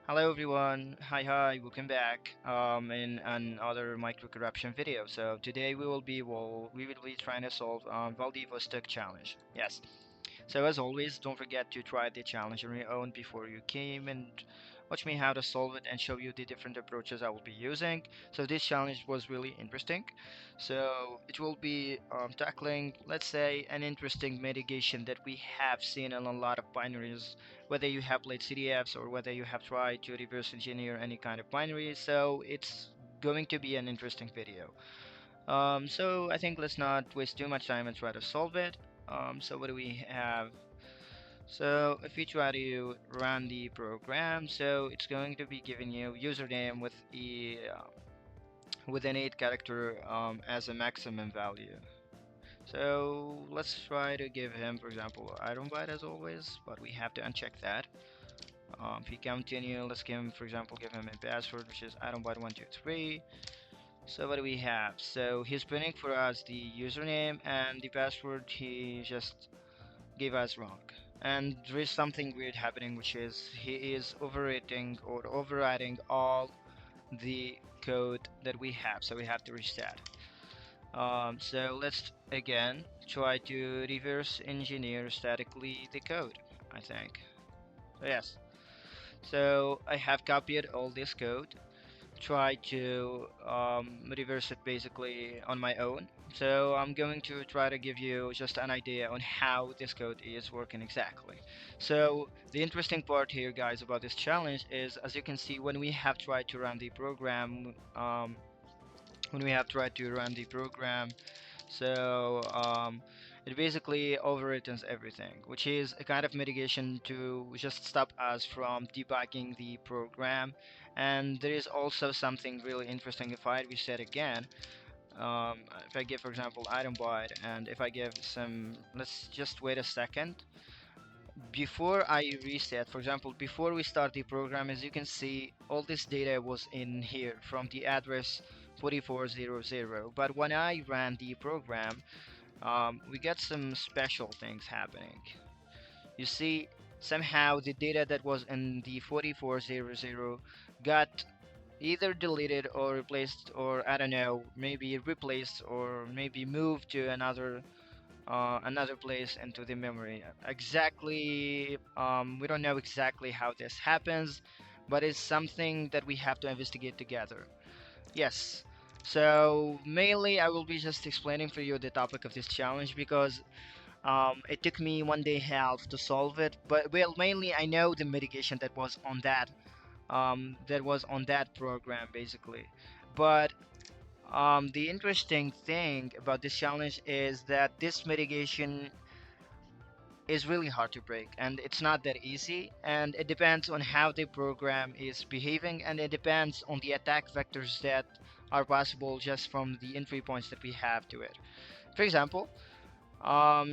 Hello everyone, hi, welcome back in another microcorruption video. So today we will be trying to solve Vladivostok challenge. Yes. So as always, don't forget to try the challenge on your own before you came and watch me how to solve it and show you the different approaches I will be using. So this challenge was really interesting. So it will be tackling, let's say, an interesting mitigation that we have seen in a lot of binaries, whether you have played CDFs or whether you have tried to reverse engineer any kind of binary. So it's going to be an interesting video. So I think let's not waste too much time and try to solve it. So what do we have? So if we try to run the program, so it's going to be giving you username with an 8 character as a maximum value. So let's try to give him, for example, item byte as always, but we have to uncheck that. If we continue, let's give him, for example, give him a password, which is item byte 123. So what do we have? So he's printing for us the username and the password he just gave us wrong. And there is something weird happening, which is he is overwriting or overriding all the code that we have. So we have to reset. So let's again try to reverse engineer statically the code, I think. So yes. So I have copied all this code, try to reverse it basically on my own. So I'm going to try to give you just an idea on how this code is working exactly. So the interesting part here, guys, about this challenge is, as you can see, when we have tried to run the program, it basically overwrites everything, which is a kind of mitigation to just stop us from debugging the program. And there is also something really interesting. If I reset again, if I give, for example, item byte, and if I give some, let's just wait a second. Before I reset, for example, before we start the program, as you can see, all this data was in here from the address 4400. But when I ran the program, we got some special things happening. You see, somehow the data that was in the 4400 got either deleted or replaced, or I don't know, maybe replaced or maybe moved to another place into the memory. Exactly, we don't know exactly how this happens, but it's something that we have to investigate together. Yes. So mainly, I will be just explaining for you the topic of this challenge because it took me 1 day half to solve it. But well, mainly I know the mitigation that was on that program basically. But the interesting thing about this challenge is that this mitigation is really hard to break, and it's not that easy, and it depends on how the program is behaving, and it depends on the attack vectors that are possible just from the entry points that we have to it. For example,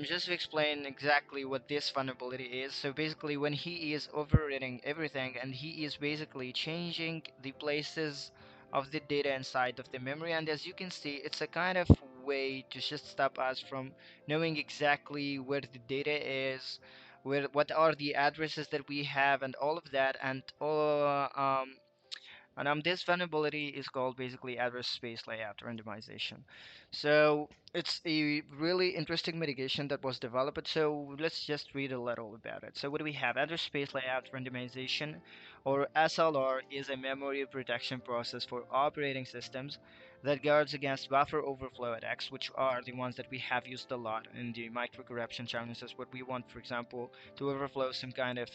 just to explain exactly what this vulnerability is, so basically when he is overriding everything and he is basically changing the places of the data inside of the memory, and as you can see, it's a kind of way to just stop us from knowing exactly where the data is, where what are the addresses that we have, and all of that, and this vulnerability is called basically address space layout randomization. So it's a really interesting mitigation that was developed. So let's just read a little about it. So what do we have? Address space layout randomization, or SLR, is a memory protection process for operating systems that guards against buffer overflow attacks, which are the ones that we have used a lot in the microcorruption challenges. What we want, for example, to overflow some kind of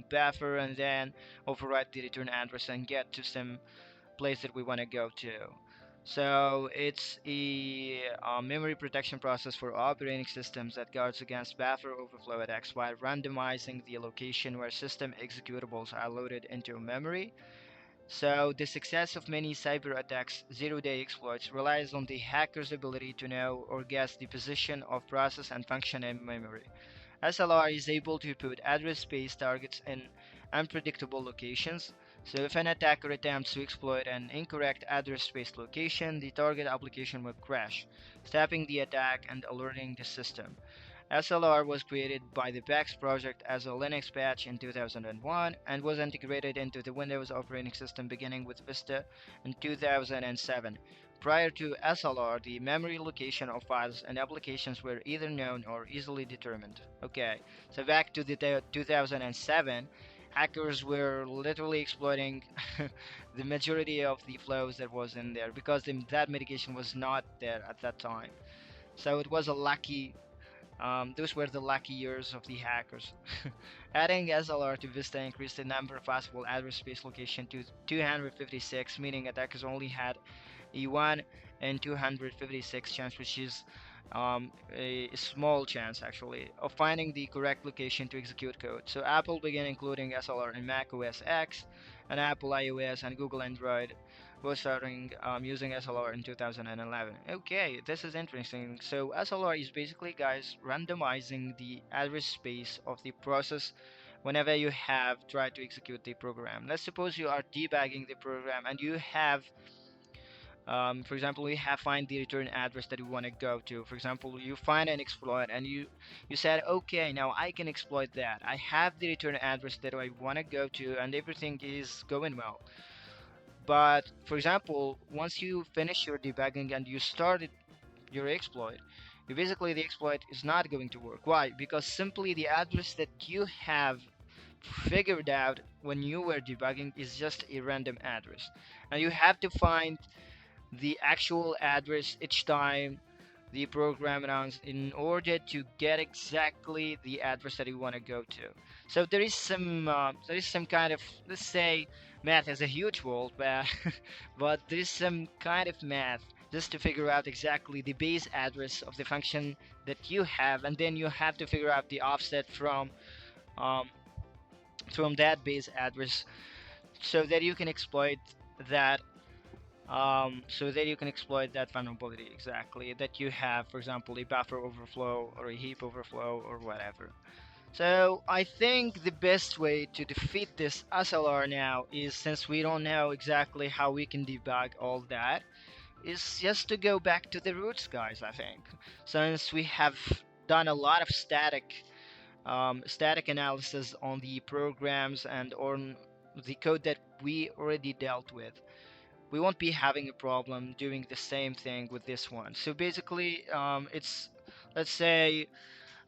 buffer and then overwrite the return address and get to some place that we want to go to. So it's a memory protection process for operating systems that guards against buffer overflow attacks while randomizing the location where system executables are loaded into memory. So the success of many cyber attacks, zero-day exploits, relies on the hacker's ability to know or guess the position of process and function in memory. SLR is able to put address space targets in unpredictable locations. So if an attacker attempts to exploit an incorrect address space location, the target application will crash, stopping the attack and alerting the system. SLR was created by the PAX project as a Linux patch in 2001 and was integrated into the Windows operating system beginning with Vista in 2007. Prior to SLR, the memory location of files and applications were either known or easily determined. Okay, so back to the 2007, hackers were literally exploiting the majority of the flows that was in there because that mitigation was not there at that time. So it was a lucky those were the lucky years of the hackers. Adding SLR to Vista increased the number of possible address space location to 256, meaning attackers only had a 1 in 256 chance, which is a small chance actually, of finding the correct location to execute code. So Apple began including SLR in Mac OS X, and Apple iOS and Google Android was starting using SLR in 2011. Okay, this is interesting. So SLR is basically, guys, randomizing the address space of the process whenever you have tried to execute the program. Let's suppose you are debugging the program and you have for example, we have find the return address that we want to go to. For example, you find an exploit and you said, okay, now I can exploit that. I have the return address that I want to go to, and everything is going well. But for example, once you finish your debugging and you started your exploit, you basically the exploit is not going to work. Why? Because simply the address that you have figured out when you were debugging is just a random address. Now you have to find the actual address each time the program runs in order to get exactly the address that you want to go to. So there is some kind of, let's say, math is a huge world, but but there is some kind of math just to figure out exactly the base address of the function that you have, and then you have to figure out the offset um, from that base address so that you can exploit that vulnerability exactly that you have, for example, a buffer overflow or a heap overflow or whatever. So I think the best way to defeat this SLR now is, since we don't know exactly how we can debug all that, is just to go back to the roots, guys. I think since we have done a lot of static analysis on the programs and on the code that we already dealt with, we won't be having a problem doing the same thing with this one. So basically, it's, let's say,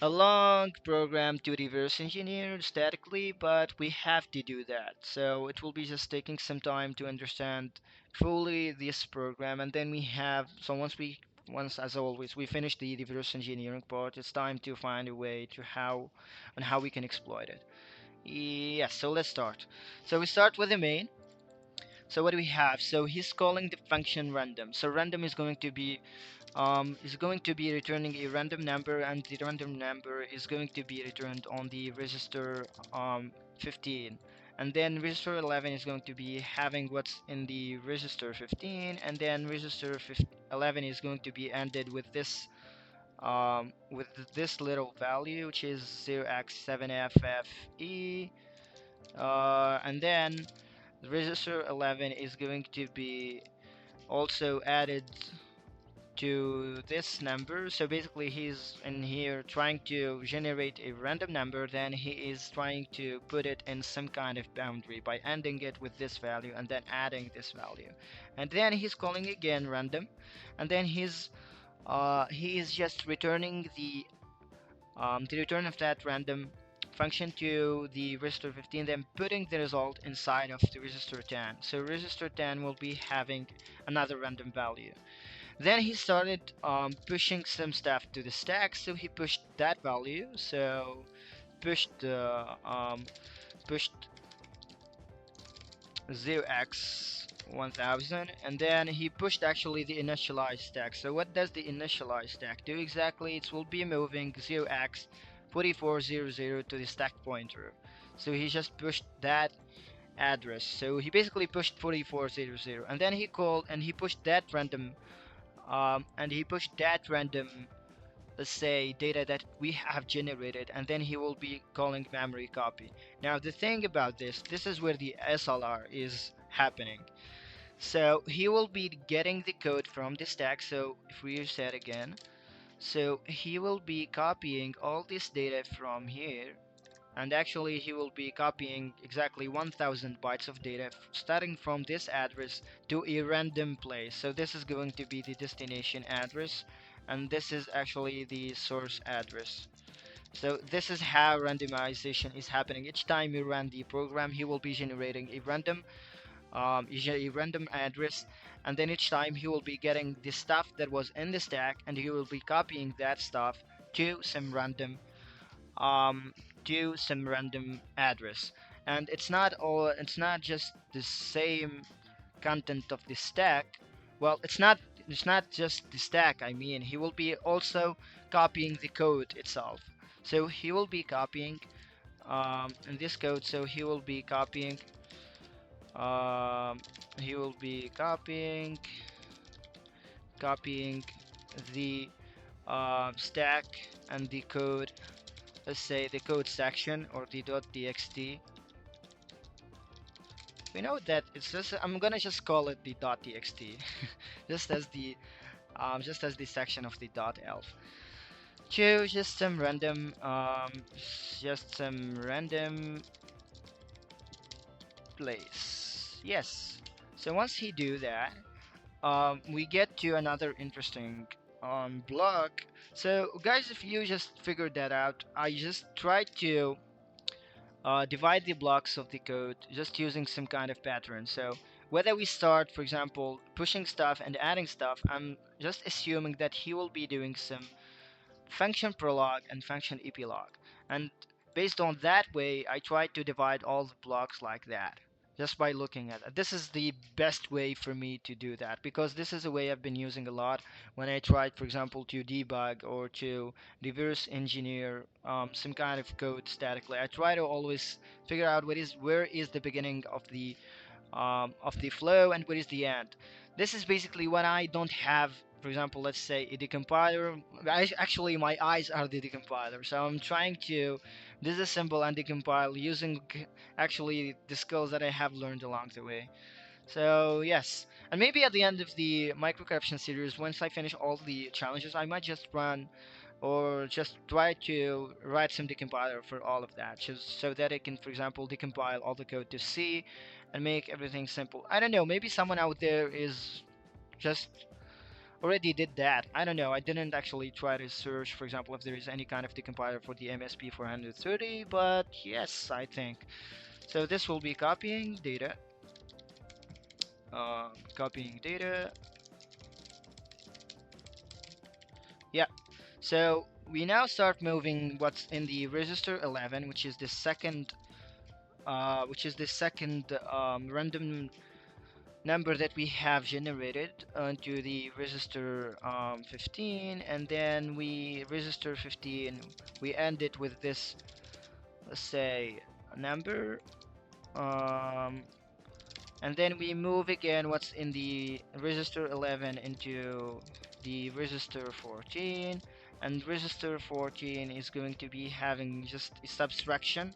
a long program to reverse engineer statically, but we have to do that. So it will be just taking some time to understand fully this program, and then we have, so once, as always, we finish the reverse engineering part, it's time to find a way to how we can exploit it. Yes, so let's start. So we start with the main. So what do we have? So he's calling the function random. So random is going to be returning a random number, and the random number is going to be returned on the register 15. And then register 11 is going to be having what's in the register 15, and then register 11 is going to be ended with this little value, which is 0x7FFE. And then the register 11 is going to be also added to this number. So basically he's in here trying to generate a random number, then he is trying to put it in some kind of boundary by ending it with this value and then adding this value, and then he's calling again random, and then he is just returning the return of that random function to the register 15, then putting the result inside of the register 10. So register 10 will be having another random value. Then he started pushing some stuff to the stack, so he pushed that value. So pushed 0x1000, and then he pushed actually the initialize stack. So what does the initialize stack do exactly? It will be moving 0x4400 to the stack pointer. So he just pushed that address. So he basically pushed 4400, and then he called and he pushed that random let's say, data that we have generated, and then he will be calling memory copy. Now the thing about this is where the SLR is happening. So he will be getting the code from the stack. So if we reset again, So he will be copying all this data from here, and actually he will be copying exactly 1000 bytes of data starting from this address to a random place. So this is going to be the destination address, and this is actually the source address. So this is how randomization is happening. Each time you run the program, he will be generating a random address, and then each time he will be getting the stuff that was in the stack, and he will be copying that stuff to some random um address. And it's not just the same content of the stack. Well, it's not just the stack. I mean, he will be also copying the code itself. So he will be copying in this code. So um, he will be copying the stack and the code. Let's say the code section or the .txt. We know that it's just, I'm gonna just call it the .txt, just as the section of the .elf. Choose just some random place. Yes. So once he do that, we get to another interesting block. So guys, if you just figured that out, I just tried to divide the blocks of the code just using some kind of pattern. So whether we start, for example, pushing stuff and adding stuff, I'm just assuming that he will be doing some function prolog and function epilog. And based on that way, I tried to divide all the blocks like that. Just by looking at it. This is the best way for me to do that because this is a way I've been using a lot when I tried, for example, to debug or to reverse engineer some kind of code statically. I try to always figure out where is the beginning of the flow and what is the end. This is basically when I don't have, for example, let's say a decompiler. Actually, my eyes are the decompiler, so I'm trying to disassemble and decompile using actually the skills that I have learned along the way. So yes, and maybe at the end of the microcorruption series, once I finish all the challenges, I might just run or just try to write some decompiler for all of that, just so that it can, for example, decompile all the code to C and make everything simple. I don't know, maybe someone out there is just already did that. I don't know. I didn't actually try to search, for example, if there is any kind of decompiler for the MSP 430, but yes, I think. So this will be copying data. Yeah. So we now start moving what's in the register 11, which is the second random number that we have generated onto the register 15, and then we register 15. We end it with this, let's say, number, um, and then we move again what's in the register 11 into the register 14, and register 14 is going to be having just a subtraction.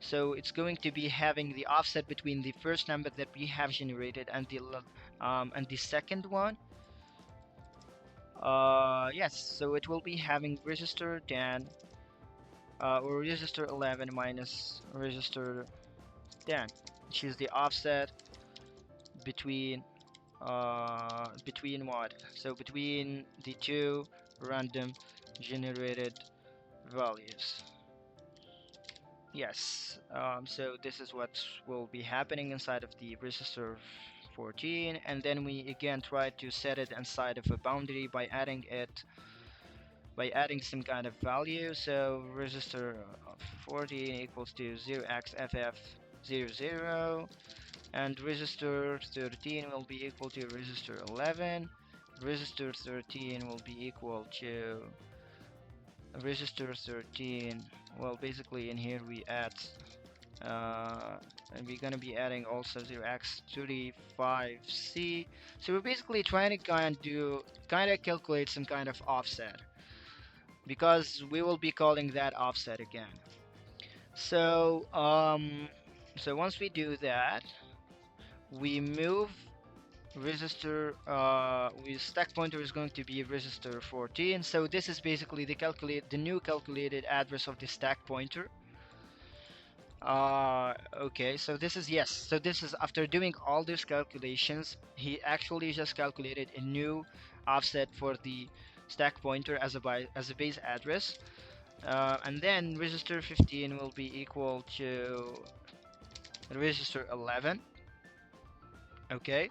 So it's going to be having the offset between the first number that we have generated and the second one. Yes, so it will be having register 10 or register 11 minus register 10, which is the offset between between what? So between the two random generated values. Yes, so this is what will be happening inside of the register 14, and then we again try to set it inside of a boundary by adding some kind of value. So register 14 equals to 0xFF00, and register 13 will be equal to register 11. Register 13 will be equal to register 13. Well, basically in here we add and we're gonna be adding also 0x35c. So we're basically trying to kind of calculate some kind of offset because we will be calling that offset again. So so once we do that, we move register with stack pointer is going to be register 14. So this is basically the new calculated address of the stack pointer. Okay, so this is, yes, so this is after doing all these calculations, he actually just calculated a new offset for the stack pointer as a base address. And then register 15 will be equal to register 11. Okay,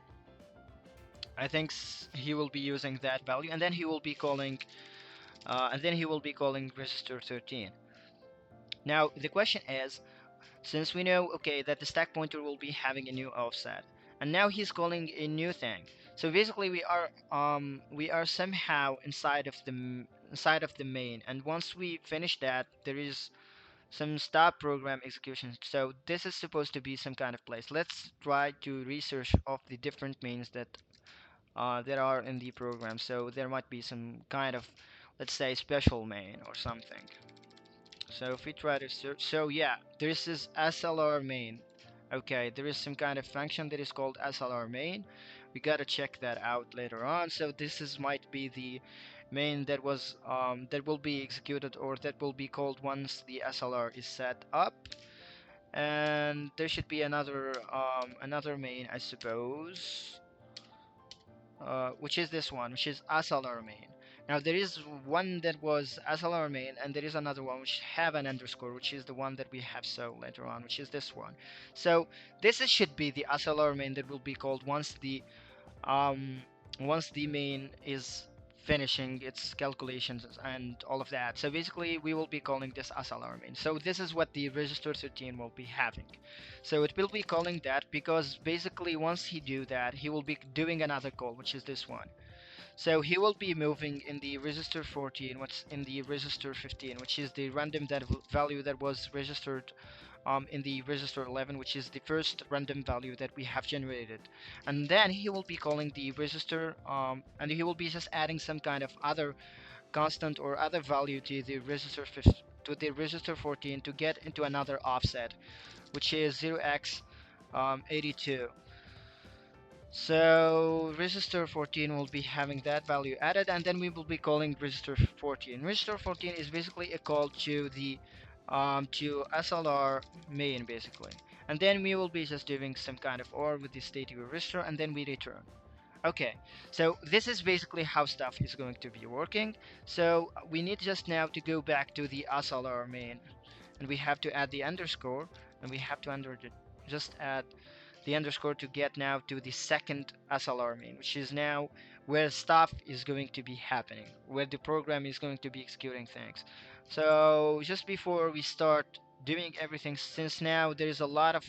I think he will be using that value, and then he will be calling register 13. Now the question is, since we know, okay, that the stack pointer will be having a new offset, and now he's calling a new thing. So basically we are somehow inside of the main, and once we finish that, there is some stop program execution. So this is supposed to be some kind of place. Let's try to research of the different mains that are in the program. So there might be some kind of, let's say, special main or something. So if we try to search, so yeah, this is SLR main. Okay, there is some kind of function that is called SLR main. We gotta check that out later on. So this is might be the main that will be executed, or that will be called once the SLR is set up. And there should be another main, I suppose, which is this one, which is ASLR main. Now there is one that was ASLR main, and there is another one which have an underscore, which is the one that we have so later on, which is this one. So should be the ASLR main that will be called um, once the main is finishing its calculations and all of that. So basically we will be calling this ASLR main. So this is what the register 13 will be having. So it will be calling that because basically once he do that, he will be doing another call, which is this one. So he will be moving in the register 14, what's in the register 15, which is the random that value that was registered in the register 11, which is the first random value that we have generated. And then he will be calling the register, and he will be just adding some kind of other constant or other value to the register 15, to the register 14 to get into another offset, which is 0x82. So register 14 will be having that value added, and then we will be calling register 14. Register 14 is basically a call to the to SLR main basically, and then we will be just doing some kind of OR with the state register, and then we return. Okay, so this is basically how stuff is going to be working. So we need just now to go back to the SLR main, and we have to add the underscore, and we have to just add the underscore to get now to the second SLR main, which is now where stuff is going to be happening, where the program is going to be executing things. So just before we start doing everything, since now there is a lot of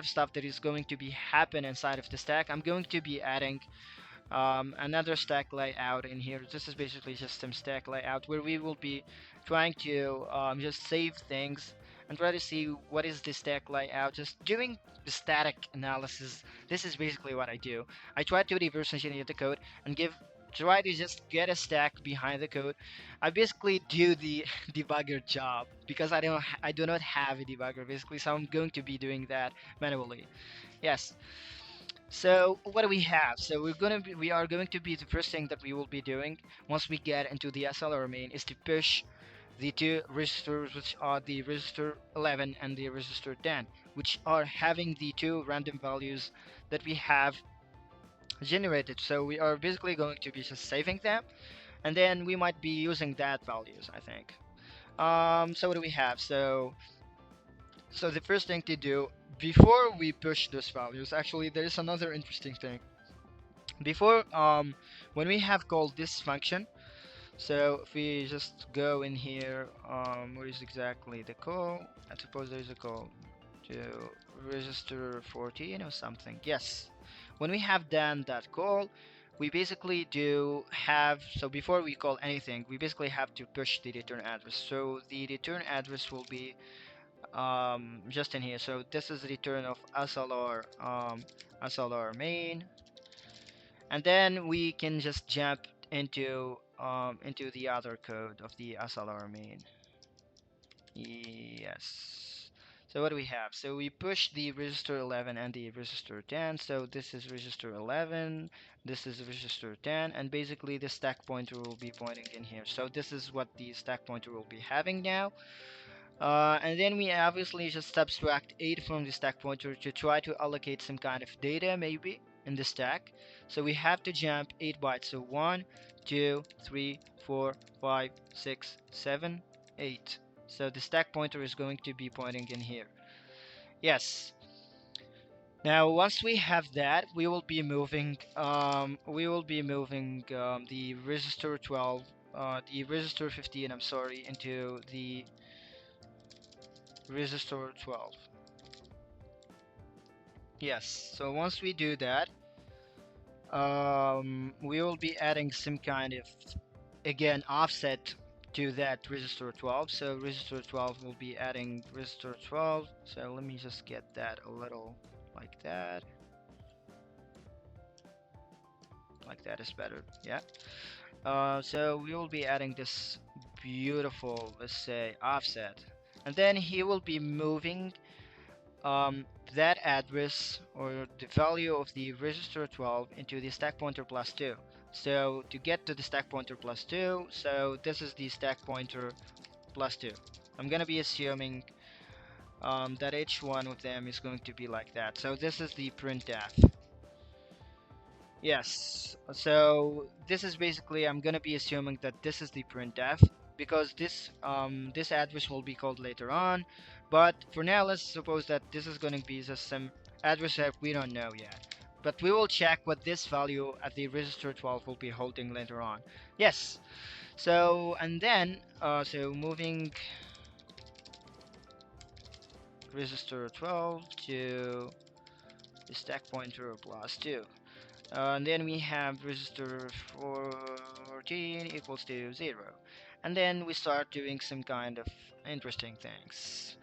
stuff that is going to be happen inside of the stack, I'm going to be adding another stack layout in here. This is basically just some stack layout where we will be trying to just save things and try to see what is the stack layout, just doing the static analysis. This is basically what I do. I try to reverse engineer the code and try to just get a stack behind the code. I basically do the debugger job because I do not have a debugger basically, so I'm going to be doing that manually. Yes. So what do we have? So we are going to be, the first thing that we will be doing once we get into the SLR main is to push the two registers, which are the register 11 and the register 10, which are having the two random values that we have generated. So we are basically going to be just saving them, and then we might be using that values, I think. So what do we have? So the first thing to do before we push those values, actually there is another interesting thing. Before when we have called this function, so if we just go in here, where is exactly the call? I suppose there is a call to register 14 or something. Yes, when we have done that call, we basically do have, so before we call anything, we basically have to push the return address. So the return address will be just in here. So this is the return of SLR main, and then we can just jump into the other code of the SLR main. Yes. So what do we have? So we push the register 11 and the register 10. So this is register 11, this is register 10, and basically the stack pointer will be pointing in here. So this is what the stack pointer will be having now. And then we obviously just subtract 8 from the stack pointer to try to allocate some kind of data maybe in the stack. So we have to jump 8 bytes. So 1, 2, 3, 4, 5, 6, 7, 8. So the stack pointer is going to be pointing in here. Yes. Now once we have that, we will be moving the register 12, the register 15, I'm sorry, into the register 12. Yes, so once we do that, we will be adding some kind of, again, offset to that register 12. So register 12 will be adding register 12. So let me just get that a little like that. Like that is better, yeah. So we will be adding this beautiful, let's say, offset. And then he will be moving that address or the value of the register 12 into the stack pointer plus 2. So to get to the stack pointer plus 2, so this is the stack pointer plus 2. I'm gonna be assuming that each one of them is going to be like that. So this is the printf. Yes, so this is basically, I'm gonna be assuming that this is the printf because this address will be called later on, but for now let's suppose that this is gonna be just some address that we don't know yet. But we will check what this value at the register 12 will be holding later on. Yes, so and then so moving register 12 to the stack pointer plus 2. And then we have register 14 equals to 0. And then we start doing some kind of interesting things.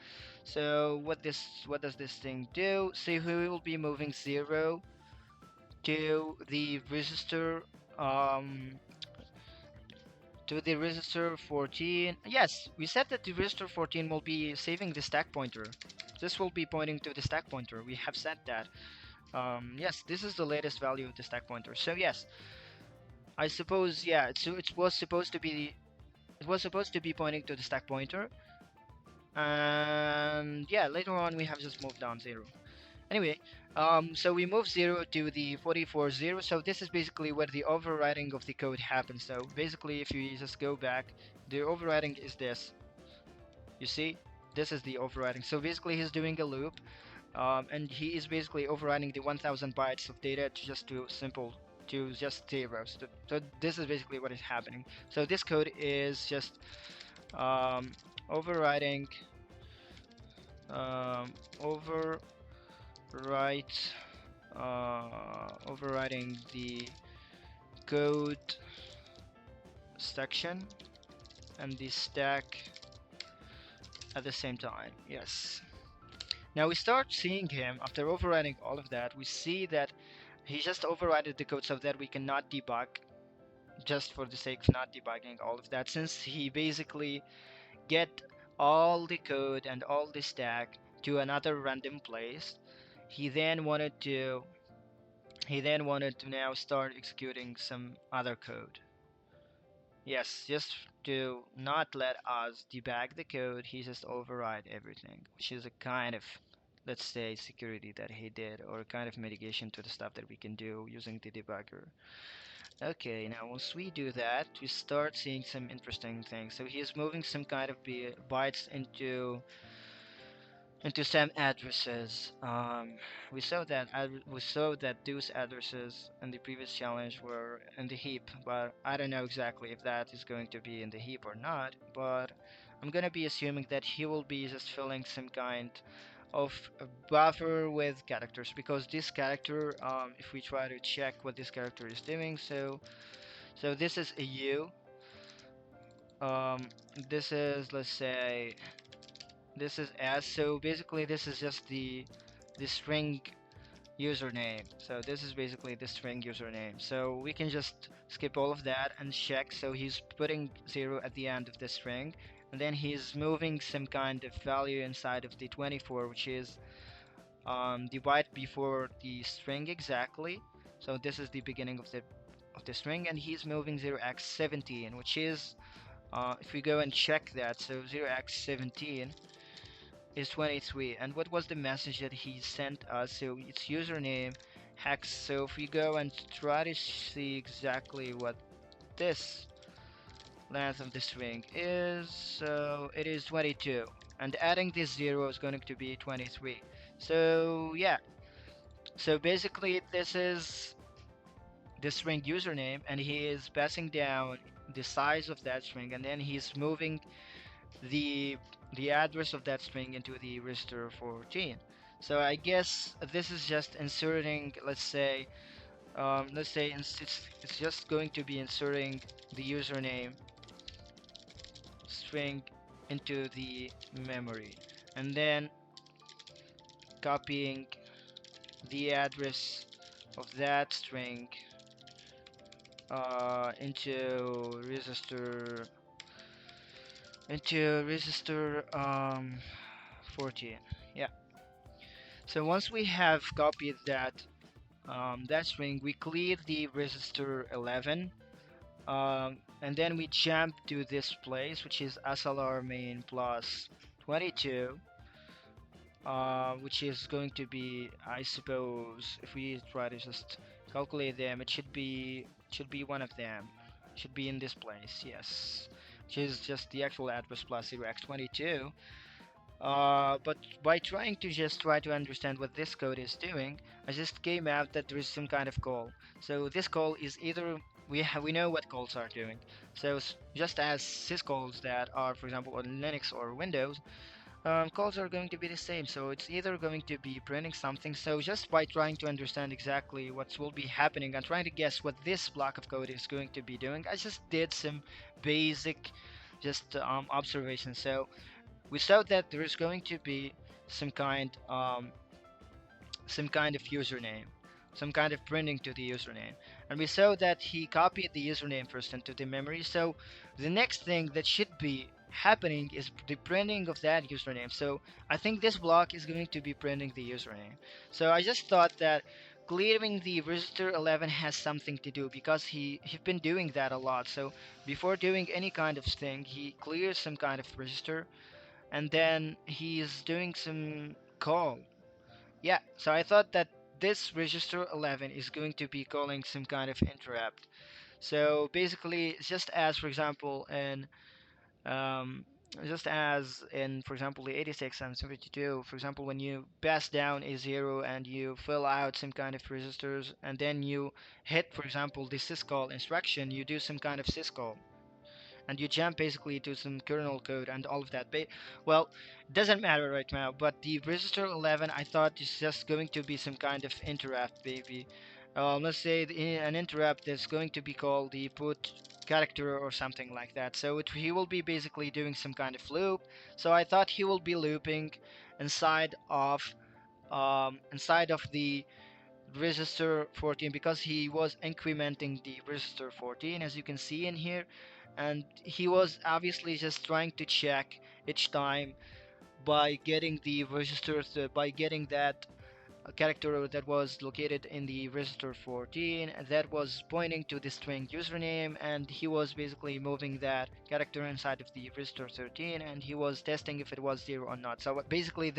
So what does this thing do? So we will be moving 0 to the register um to the register 14. Yes, we said that the register 14 will be saving the stack pointer. This will be pointing to the stack pointer. We have said that. Yes, this is the latest value of the stack pointer. So yes, I suppose, yeah, it was supposed to be pointing to the stack pointer, and yeah, later on we have just moved down 0. Anyway, so we move 0 to the 44 0. So this is basically where the overriding of the code happens. So basically, if you just go back, the overriding is this. You see, this is the overriding. So basically, he's doing a loop, and he is basically overriding the 1000 bytes of data to just zeros. So this is basically what is happening. So this code is just um, overriding overwrite overriding the code section and the stack at the same time. Yes. Now we start seeing him after overriding all of that. We see that he just overrided the code so that we cannot debug, just for the sake of not debugging all of that, since he basically get all the code and all the stack to another random place. He then wanted to now start executing some other code. Yes, just to not let us debug the code, he just override everything, which is a kind of, let's say, security that he did, or a kind of mitigation to the stuff that we can do using the debugger. Okay, now once we do that, we start seeing some interesting things. So he is moving some kind of bytes into some addresses. We saw that those addresses in the previous challenge were in the heap, but I don't know exactly if that is going to be in the heap or not. But I'm gonna be assuming that he will be just filling some kind of a buffer with characters, because this character, if we try to check what this character is doing, so this is a U. This is, let's say, this is S. So basically this is just the string username. So this is basically the string username. So we can just skip all of that and check. So he's putting 0 at the end of the string, and then he's moving some kind of value inside of the 24, which is the byte before the string exactly. So this is the beginning of the string, and he's moving 0x17, which is if we go and check that, so 0x17 is 23. And what was the message that he sent us? So it's username hex. So if we go and try to see exactly what this length of the string is, so it is 22, and adding this 0 is going to be 23. So yeah, so basically this is the string username, and he is passing down the size of that string, and then he's moving the the address of that string into the register 14. So I guess this is just inserting, let's say it's just going to be inserting the username string into the memory, and then copying the address of that string into register 14. Yeah. So once we have copied that string, we clear the register 11, and then we jump to this place, which is ASLR main plus 22, which is going to be, I suppose, if we try to just calculate them, it should be one of them. Should be in this place, yes, which is just the actual address plus 0x22. But by trying to just try to understand what this code is doing, I just came out that there is some kind of call. So this call is either we know what calls are doing. So just as syscalls that are, for example, on Linux or Windows, calls are going to be the same. So it's either going to be printing something. So just by trying to understand exactly what will be happening and trying to guess what this block of code is going to be doing, I just did some basic just observations. So we saw that there is going to be some kind some kind of username, some kind of printing to the username, and we saw that he copied the username first into the memory. So the next thing that should be happening is the printing of that username. So I think this block is going to be printing the username. So I just thought that clearing the register 11 has something to do, because he's been doing that a lot. So before doing any kind of thing, he clears some kind of register, and then he's doing some call. Yeah, so I thought that this register 11 is going to be calling some kind of interrupt. So basically, just as for example um, for example the 86 and 72, for example, when you pass down a zero and you fill out some kind of registers, and then you hit, for example, the syscall instruction, you do some kind of syscall, and you jump basically to some kernel code and all of that. Well, it doesn't matter right now, but the register 11 I thought is just going to be some kind of interrupt, baby. Let's say an interrupt that's going to be called the put character or something like that. So he will be basically doing some kind of loop. So I thought he will be looping inside of the register 14, because he was incrementing the register 14, as you can see in here, and he was obviously just trying to check each time by getting the register by getting that character that was located in the register 14 that was pointing to the string username, and he was basically moving that character inside of the register 13, and he was testing if it was 0 or not. So basically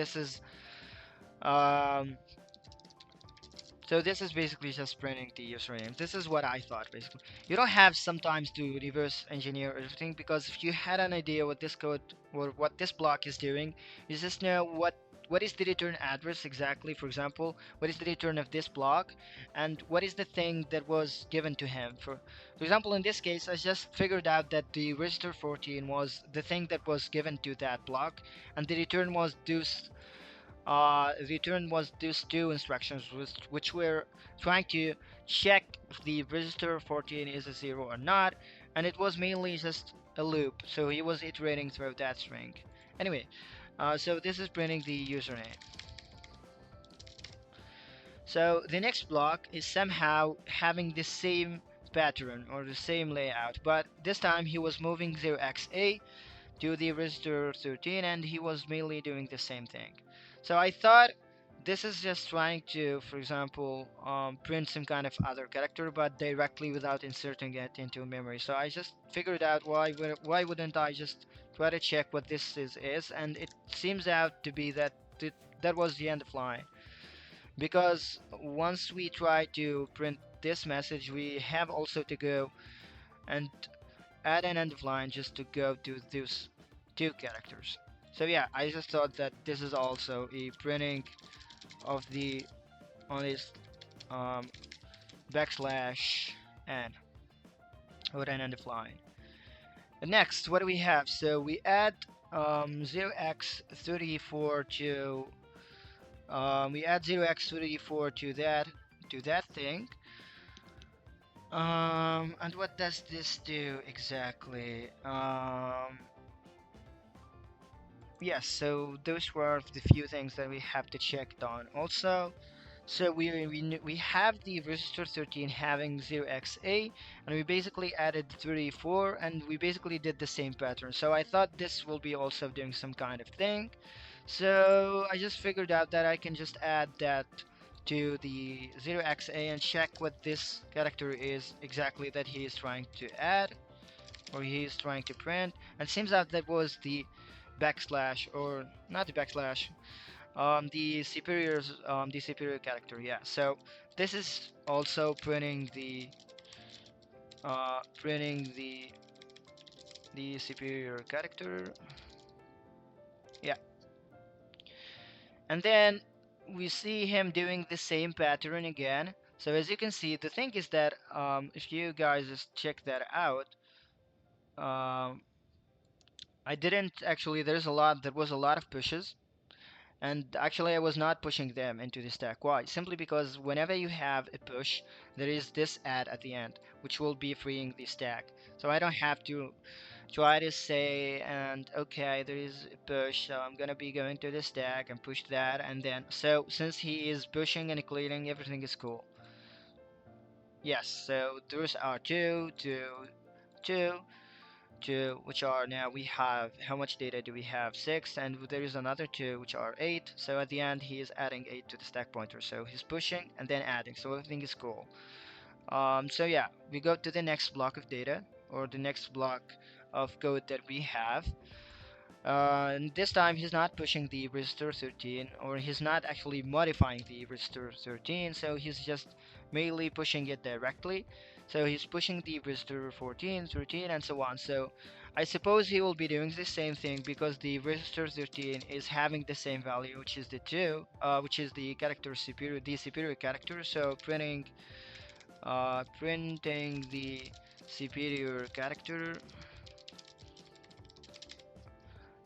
um, this is basically just printing the username. This is what I thought basically. You don't have sometimes to reverse engineer everything, because if you had an idea what this code or what this block is doing, you just know what is the return address exactly. For example, what is the return of this block, and what is the thing that was given to him. For example, in this case, I just figured out that the register 14 was the thing that was given to that block, and the return was these two instructions, which were trying to check if the register 14 is a 0 or not, and it was mainly just a loop, so he was iterating through that string. Anyway, so this is printing the username. So the next block is somehow having the same pattern or the same layout, but this time he was moving 0xa to the register 13, and he was mainly doing the same thing. So I thought this is just trying to, for example, print some kind of other character, but directly without inserting it into memory. So I just figured out why wouldn't I just try to check what this is, and it seems out to be that that was the end of line. Because once we try to print this message, we have also to go and add an end of line just to go to those two characters. So yeah, I just thought that this is also a printing of the on this um, backslash n with an end of line. And next, what do we have? So we add 0x34 to we add 0x34 to that thing. And what does this do exactly? Yes, so those were the few things that we have to check on. Also, so we have the register 13 having 0xa, and we basically added 34, and we basically did the same pattern. So I thought this will be also doing some kind of thing. So I just figured out that I can just add that to the 0xa and check what this character is exactly that he is trying to add or he is trying to print. And it seems that that was the backslash, or not the backslash, the superior character. Yeah, so this is also printing the superior character. Yeah, and then we see him doing the same pattern again. So as you can see, the thing is that if you guys just check that out, um, I didn't actually. There was a lot of pushes, and actually I was not pushing them into the stack. Why? Simply because whenever you have a push, there is this add at the end, which will be freeing the stack. So I don't have to try to say, and okay, there is a push, so I'm gonna be going to the stack and push that, and then so since he is pushing and clearing, everything is cool. Yes, so those are two, which are, now we have, how much data do we have? 6, and there is another 2 which are 8. So at the end he is adding 8 to the stack pointer, so he's pushing and then adding, so everything is cool. So yeah, we go to the next block of data, or the next block of code that we have. And this time he's not pushing the register 13, or he's not actually modifying the register 13, so he's just mainly pushing it directly. So he's pushing the register 14, 13, and so on. So I suppose he will be doing the same thing because the register 13 is having the same value, which is the 2, which is the character superior, the superior character. So printing the superior character,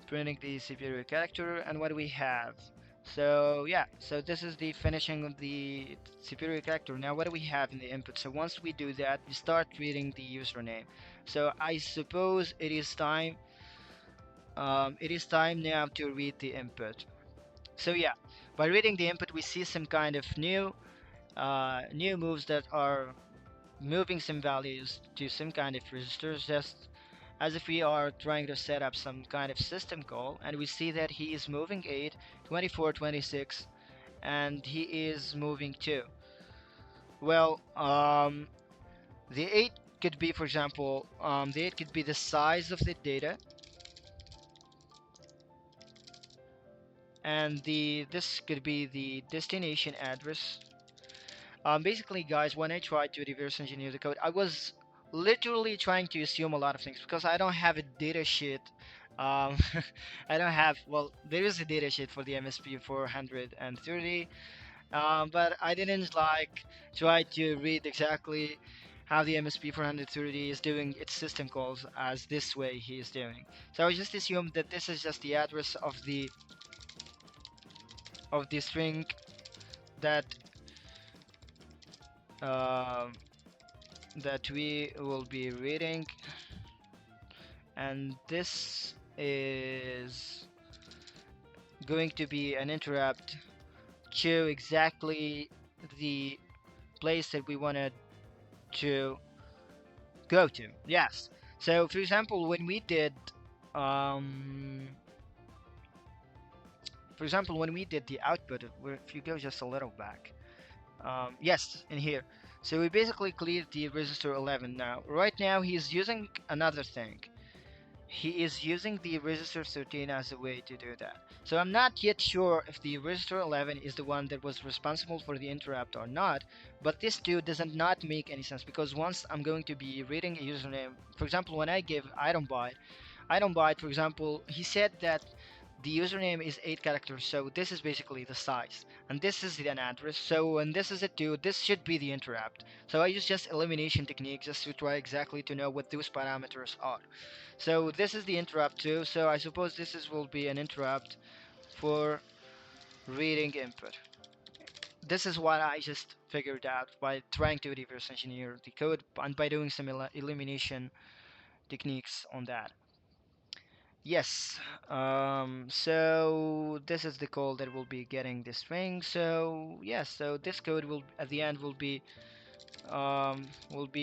printing the superior character, and what do we have? So yeah, so this is the finishing of the superior character. Now what do we have in the input? So once we do that, we start reading the username. So I suppose it is time now to read the input. So yeah, by reading the input we see some kind of new moves that are moving some values to some kind of registers, just as if we are trying to set up some kind of system call, and we see that he is moving 8, 24, 26, and he is moving 2. Well, the 8 could be, for example, the 8 could be the size of the data, and this could be the destination address. Basically, guys, when I tried to reverse engineer the code, I was literally trying to assume a lot of things because I don't have a data sheet. Um, I don't have, well, there is a data sheet for the MSP 430, but I didn't like try to read exactly how the MSP 430 is doing its system calls as this way he is doing. So I just assumed that this is just the address of the string that um, that we will be reading, and this is going to be an interrupt to exactly the place that we wanted to go to. Yes, so for example, when we did Um, for example, when we did the output, if you go just a little back, yes, in here. So we basically cleared the resistor 11 now. Right now, he's using another thing. He is using the resistor 13 as a way to do that. So I'm not yet sure if the resistor 11 is the one that was responsible for the interrupt or not, but this too doesn't not make any sense because once I'm going to be reading a username, for example, when I give item byte, for example, he said that the username is 8 characters, so this is basically the size, and this is an address, so and this is it too, this should be the interrupt. So I use just elimination technique just to try exactly to know what those parameters are. So this is the interrupt too, so I suppose this will be an interrupt for reading input. This is what I just figured out by trying to reverse engineer the code and by doing some elimination techniques on that. Yes, so this is the call that will be getting this string. So yes, so this code will at the end will be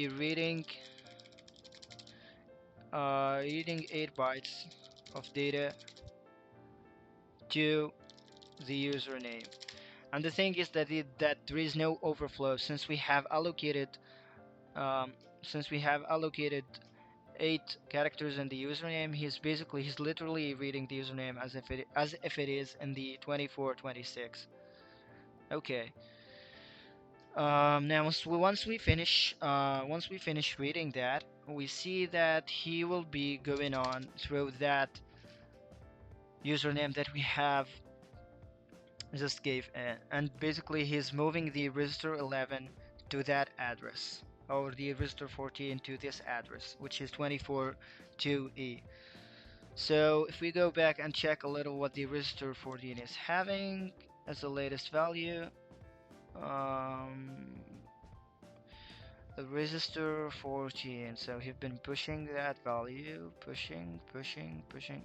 reading 8 bytes of data to the username. And the thing is that that there is no overflow um, since we have allocated 8 characters in the username. He's literally reading the username as if it is in the 2426. Okay. Now once we finish reading that, we see that he will be going on through that username that we have just gave in, and basically he's moving the register 11 to that address, or the register 14 to this address, which is 24.2e. So if we go back and check a little what the register 14 is having as the latest value, um, the register 14. So he's been pushing that value, pushing.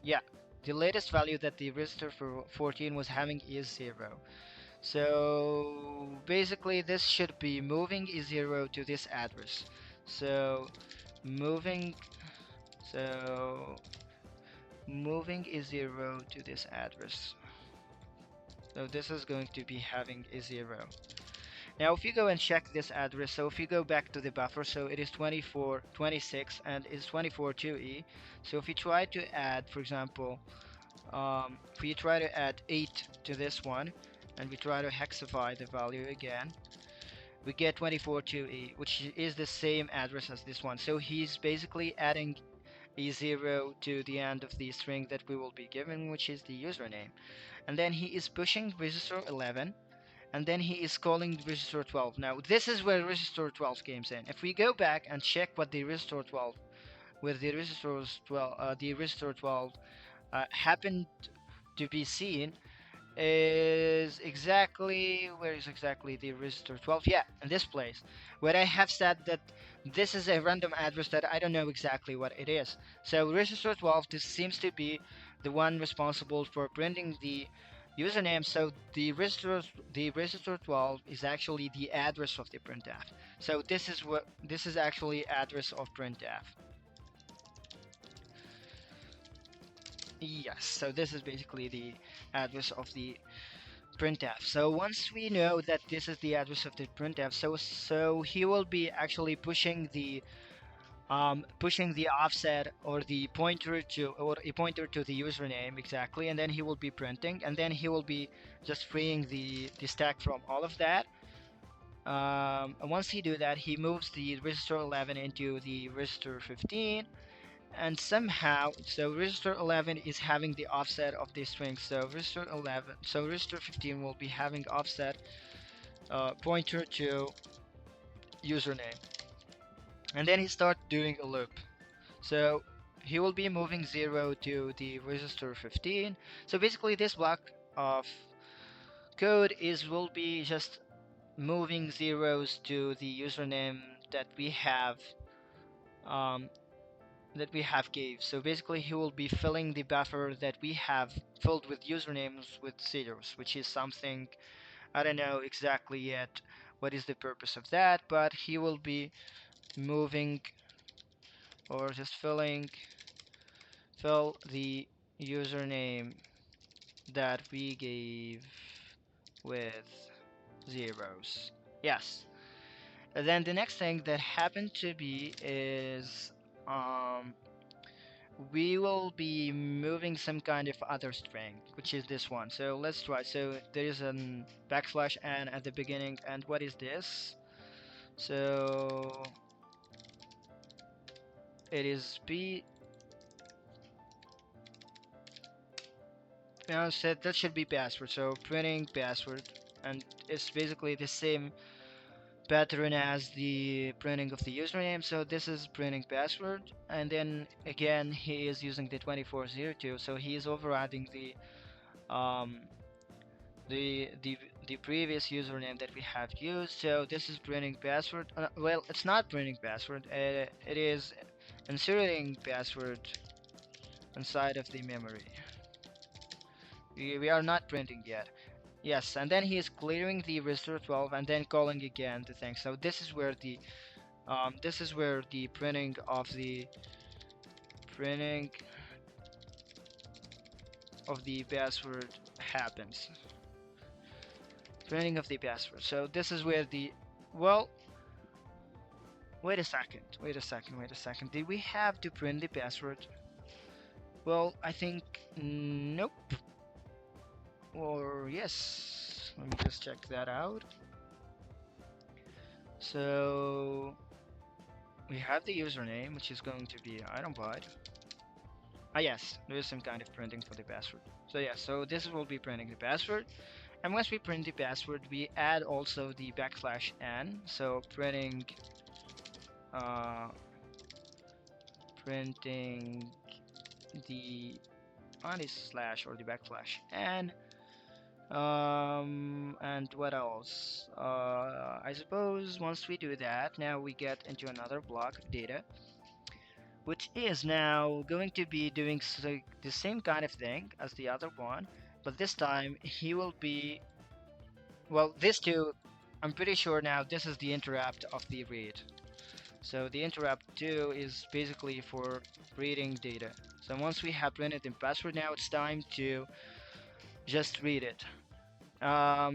Yeah, the latest value that the register for 14 was having is 0. So basically this should be moving E0 to this address. So moving so moving E0 to this address. So this is going to be having E0. Now if you go and check this address, so if you go back to the buffer, so it is 2426 and it's 24.2e. So if you try to add, for example, if we try to add 8 to this one, and we try to hexify the value again, we get 24.2e, which is the same address as this one. So he's basically adding e0 to the end of the string that we will be given, which is the username. And then he is pushing register 11, and then he is calling register 12. Now this is where register 12 comes in. If we go back and check what the register 12, where the register 12 happened to be seen, is exactly where is exactly the register 12, yeah, in this place where I have said that this is a random address that I don't know exactly what it is. So register 12, this seems to be the one responsible for printing the username. So the register 12 is actually the address of the printf. So this is actually address of printf. Yes, so this is basically the address of the printf. So once we know that this is the address of the printf, so he will be actually pushing the offset or the pointer to or a pointer to the username exactly, and then he will be printing, and then he will be just freeing the stack from all of that. And once he do that, he moves the register 11 into the register 15, and somehow so register 11 is having the offset of the string, so register 15 will be having offset pointer to username, and then he start doing a loop. So he will be moving 0 to the register 15. So basically this block of code is will be just moving zeros to the username that we have um, gave. So basically he will be filling the buffer that we have filled with usernames with zeros, which is something I don't know exactly yet what is the purpose of that, but he will be moving or just filling fill the username that we gave with zeros. Yes. And then the next thing that happened to be is um, we will be moving some kind of other string, which is this one. So let's try. So there is an backslash n at the beginning, and what is this? So it is b. So that should be password. So printing password, and it's basically the same pattern as the printing of the username. So this is printing password, and then again he is using the 2402. So he is overriding um the the previous username that we have used. So this is printing password. Well, it's not printing password. It is inserting password inside of the memory. We are not printing yet. Yes, and then he is clearing the register 12 and then calling again the thing. So this is where the printing of the password happens. Printing of the password. So this is where the well. Wait a second. Wait a second. Wait a second. Did we have to print the password? Well, I think nope. Or yes. Let me just check that out. So we have the username, which is going to be I don't bite. Ah yes, there is some kind of printing for the password. So yeah, so this will be printing the password. And once we print the password, we add also the backslash n. So uh, printing the anti slash or the backslash n. And what else? I suppose once we do that, now we get into another block of data, which is now going to be doing the same kind of thing as the other one, but this time he will be, well, this two, I'm pretty sure now this is the interrupt of the read. So the interrupt 2 is basically for reading data. So once we have printed the password, now it's time to just read it.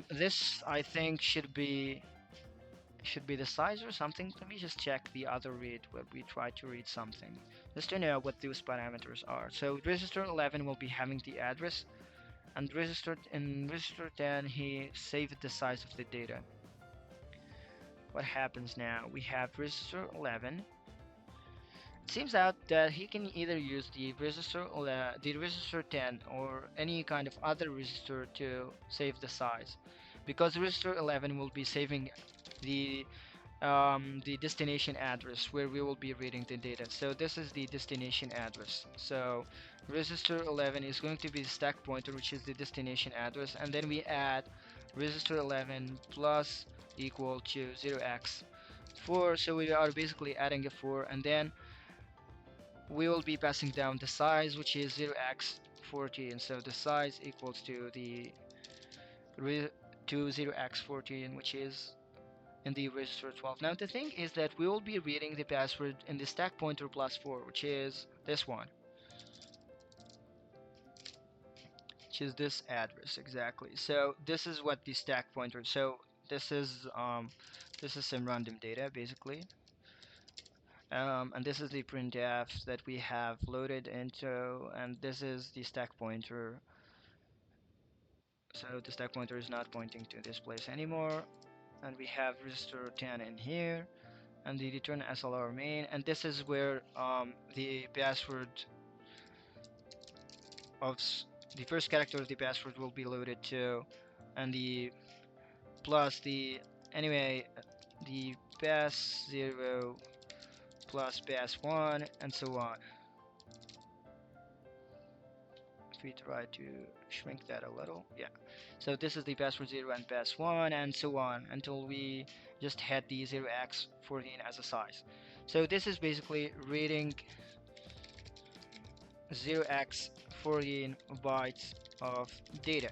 This I think should be the size or something. Let me just check the other read where we try to read something, just to know what those parameters are. So register 11 will be having the address, and register 10 he saved the size of the data. What happens now? We have register 11. It seems out that he can either use the register 10 or any kind of other register to save the size, because register 11 will be saving the the destination address where we will be reading the data. So this is the destination address. So register 11 is going to be the stack pointer, which is the destination address, and then we add register 11 plus equal to 0x4. So we are basically adding a 4, and then we will be passing down the size, which is 0x14. So the size equals to the to 0x14, which is in the register 12. Now the thing is that we will be reading the password in the stack pointer plus 4, which is this one, which is this address exactly. So this is what the stack pointer. So this is some random data basically. And this is the printf that we have loaded into, and this is the stack pointer. So the stack pointer is not pointing to this place anymore, and we have register 10 in here, and the return ASLR main, and this is where the password of the first character of the password will be loaded to, and the plus the anyway the pass 0 plus pass 1 and so on. If we try to shrink that a little, yeah. So this is the password 0 and pass 1 and so on until we just had the 0x14 as a size. So this is basically reading 0x14 bytes of data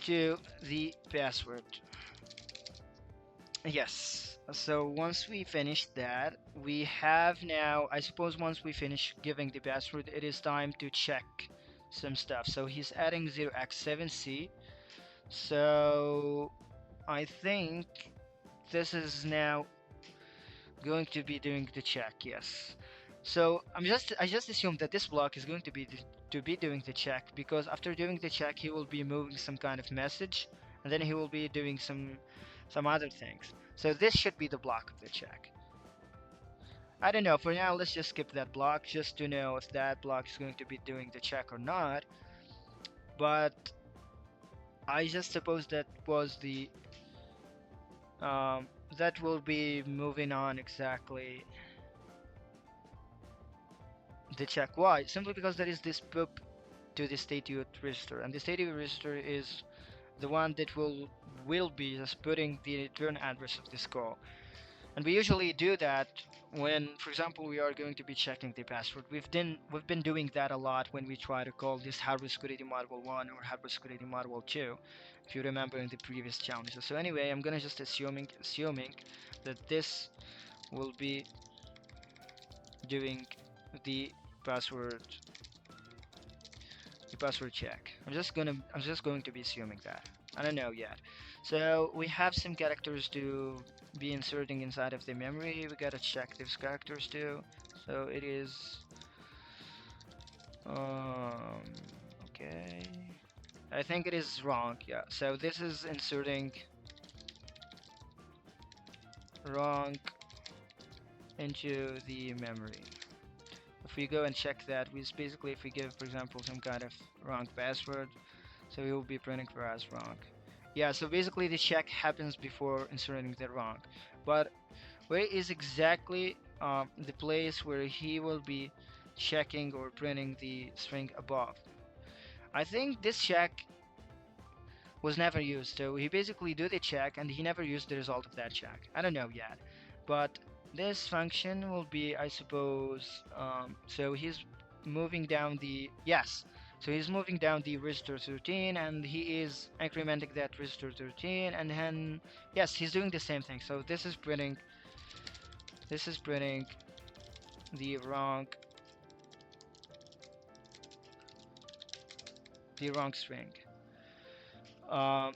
to the password. Yes, So once we finish that, we have now, I suppose once we finish giving the password, it is time to check some stuff. So he's adding 0x7c. So I think this is now going to be doing the check, yes. So I just assume that this block is going to be doing the check, because after doing the check he will be moving some kind of message, and then he will be doing some other things. So this should be the block of the check. I don't know, for now let's just skip that block just to know if that block is going to be doing the check or not. But I just suppose that was the that will be moving on exactly the check. Why? Simply because there is this pop to the statute register, and the statute register is the one that will be just putting the return address of this call. And we usually do that when, for example, we are going to be checking the password. We've been doing that a lot when we try to call this hardware security module 1 or hardware security module 2, if you remember in the previous challenges. So anyway, I'm gonna just assuming that this will be doing the password check. I'm just going to be assuming that. I don't know yet. So we have some characters to be inserting inside of the memory. We gotta check these characters too. So it is okay. I think it is wrong, yeah. So this is inserting wrong into the memory. If we go and check that, we basically, if we give, for example, some kind of wrong password, so we will be printing for us wrong. Yeah, so basically the check happens before inserting the wrong. But where is exactly the place where he will be checking or printing the string above? I think this check was never used, so he basically do the check and he never used the result of that check. I don't know yet, but this function will be, I suppose, so he's moving down the, yes, so he's moving down the register 13 and he is incrementing that register 13, and then yes, he's doing the same thing. So this is printing the wrong string.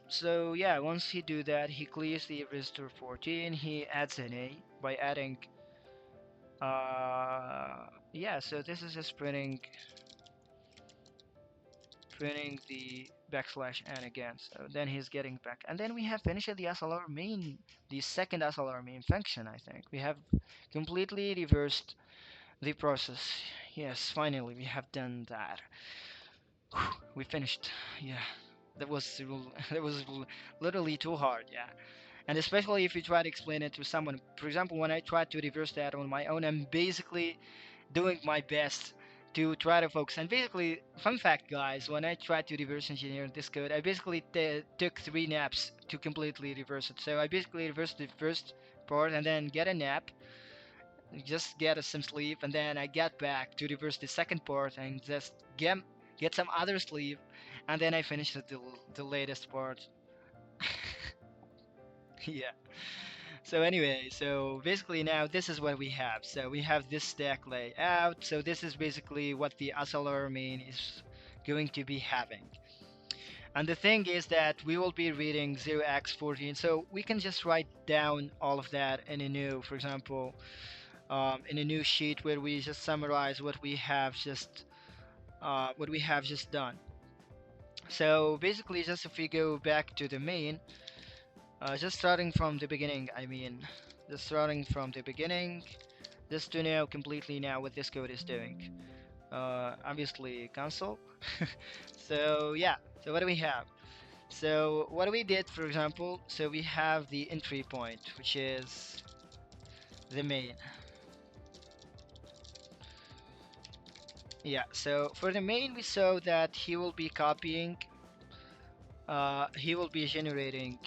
So yeah, once he do that, he clears the register 14. He adds an A by adding. Yeah. So this is just printing the backslash n again. So then he's getting back, and then we have finished the SLR main, the second SLR main function. I think we have completely reversed the process. Yes, finally we have done that. We finished. Yeah. That was that was literally too hard. Yeah. And especially if you try to explain it to someone. For example, when I try to reverse that on my own, I'm basically doing my best to try to focus. And basically, fun fact, guys, when I tried to reverse engineer this code, I basically took 3 naps to completely reverse it. So I basically reversed the first part and then get a nap, just get some sleep, and then I got back to reverse the second part and just get some other sleep, and then I finished the latest part. Yeah. So anyway, so basically now this is what we have. So we have this stack layout. So this is basically what the ASLR main is going to be having. And the thing is that we will be reading 0x14. So we can just write down all of that in a new, for example, in a new sheet where we just summarize what we have just done. So basically, just if we go back to the main, just starting from the beginning, I mean, just starting from the beginning, just to know completely now what this code is doing. Obviously console. So yeah, so what do we have? So what we did, for example, so we have the entry point, which is the main. Yeah, so for the main, we saw that he will be copying, he will be generating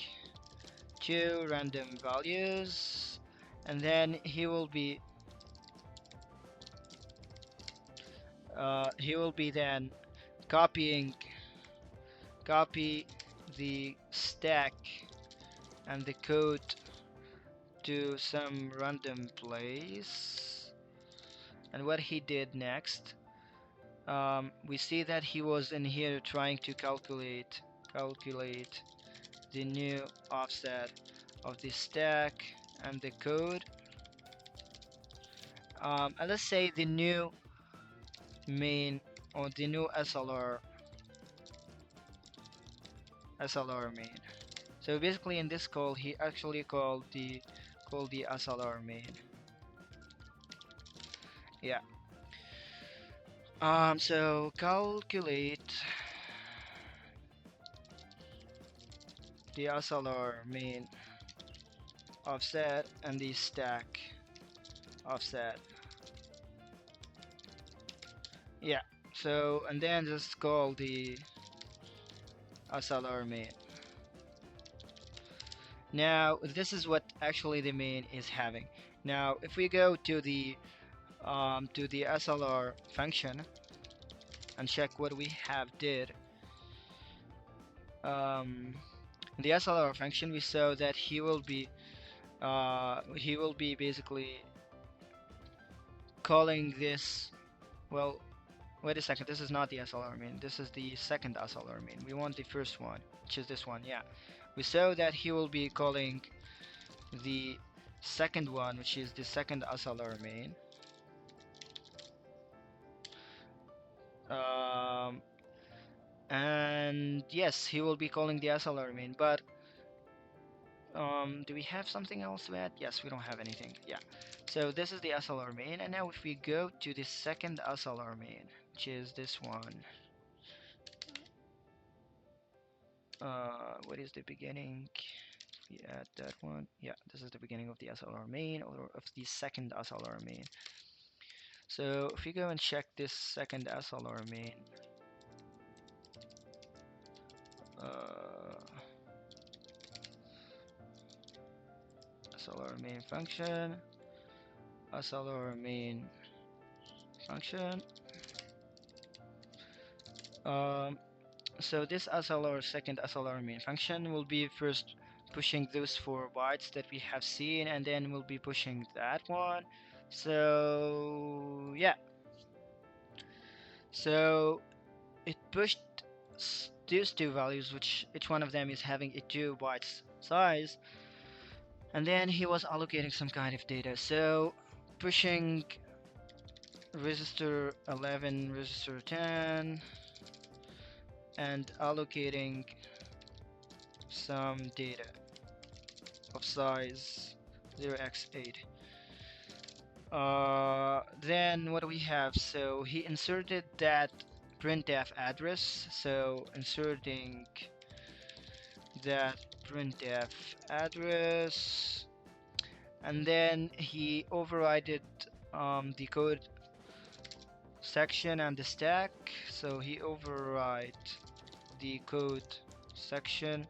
2 random values, and then he will be then copy the stack and the code to some random place. And what he did next, we see that he was in here trying to calculate the new offset of the stack and the code. And let's say the new main or the new SLR main. So basically in this call he actually called the SLR main. Yeah. So calculate the ASLR main offset and the stack offset. Yeah. So and then just call the ASLR main. Now this is what actually the main is having. Now if we go to the SLR function and check what we have did, in the SLR function we saw that he will be basically calling this. Well, wait a second, this is not the SLR main, this is the second SLR main. We want the first one, which is this one. Yeah, we saw that he will be calling the second one, which is the second SLR main. And yes, he will be calling the SLR main, but do we have something else to add? Yes, we don't have anything. Yeah, so this is the SLR main, and now if we go to the second SLR main, which is this one, what is the beginning? We add that one. Yeah, this is the beginning of the SLR main, or of the second SLR main. So if we go and check this second SLR main, SLR main function, SLR main function. So this SLR second SLR main function will be first pushing those 4 bytes that we have seen, and then we'll be pushing that one. So yeah, so it pushed these 2 values, which each one of them is having a 2 bytes size, and then he was allocating some kind of data. So pushing register 11, register 10, and allocating some data of size 0x8. Then what do we have? So he inserted that printf address, so inserting that printf address, and then he overrided the code section and the stack. So he override the code section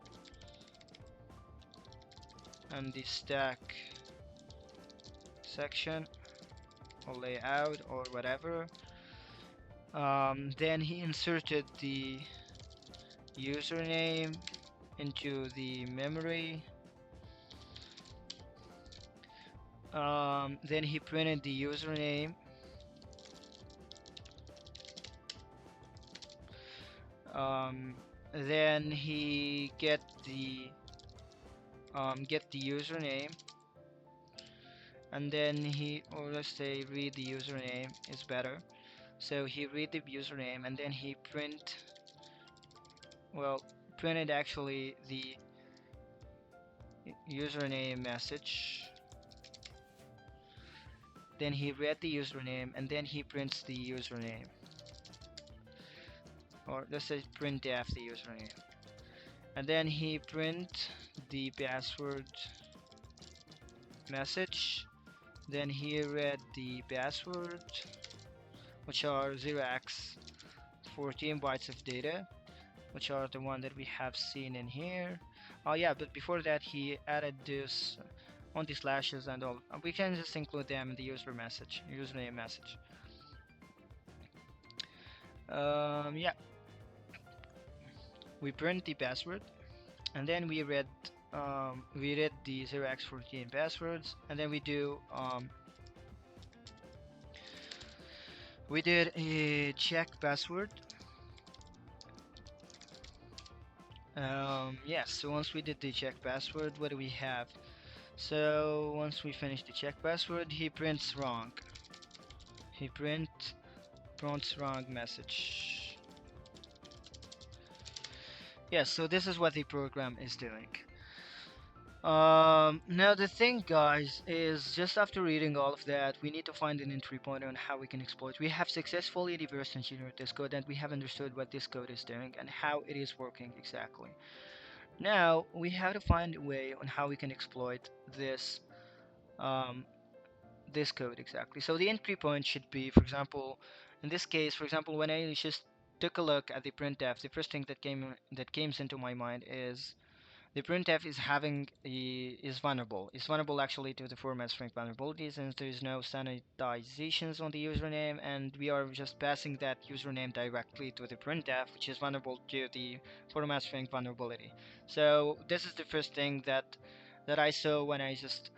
and the stack section or layout or whatever. Then he inserted the username into the memory. Then he printed the username. Then he get the username, and then he, or let's say read the username is better. So he read the username, and then he printed actually the username message. Then he read the username, and then he prints the username, or let's say printf the username, and then he print the password message. Then he read the password, which are 0x 14 bytes of data, which are the one that we have seen in here. Oh yeah, but before that he added this on the slashes and all. We can just include them in the username message. Yeah, we print the password, and then we read we read the 0x14 passwords, and then we did a check password. Yes, so once we did the check password, what do we have? So once we finish the check password, he prints wrong. He prints wrong message. Yes, so this is what the program is doing. Now the thing, guys, is just after reading all of that, we need to find an entry point on how we can exploit. We have successfully reverse engineered this code, and we have understood what this code is doing and how it is working exactly. Now we have to find a way on how we can exploit this um, this code exactly. So the entry point should be, for example, in this case, for example, when I just took a look at the printf, the first thing that came into my mind is the printf is having is vulnerable. It's vulnerable actually to the format string vulnerability since there is no sanitizations on the username, and we are just passing that username directly to the printf, which is vulnerable to the format string vulnerability. So this is the first thing that I saw when I just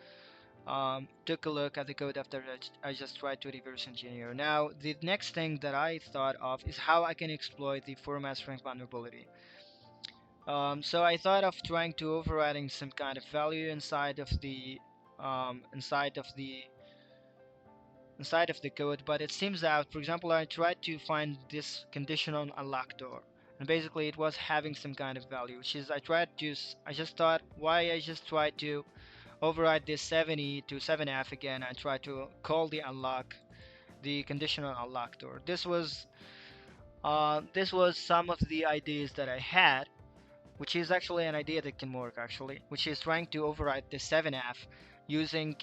took a look at the code after I just tried to reverse engineer. Now, the next thing that I thought of is how I can exploit the format string vulnerability. So I thought of trying to overriding some kind of value um, inside of the inside of the code, but it seems that, for example, I tried to find this condition on unlock door, and basically it was having some kind of value, which is I just thought why I just tried to override this 70 to 7f again and try to call the conditional unlock door. This was some of the ideas that I had, which is actually an idea that can work actually, which is trying to override the 7f using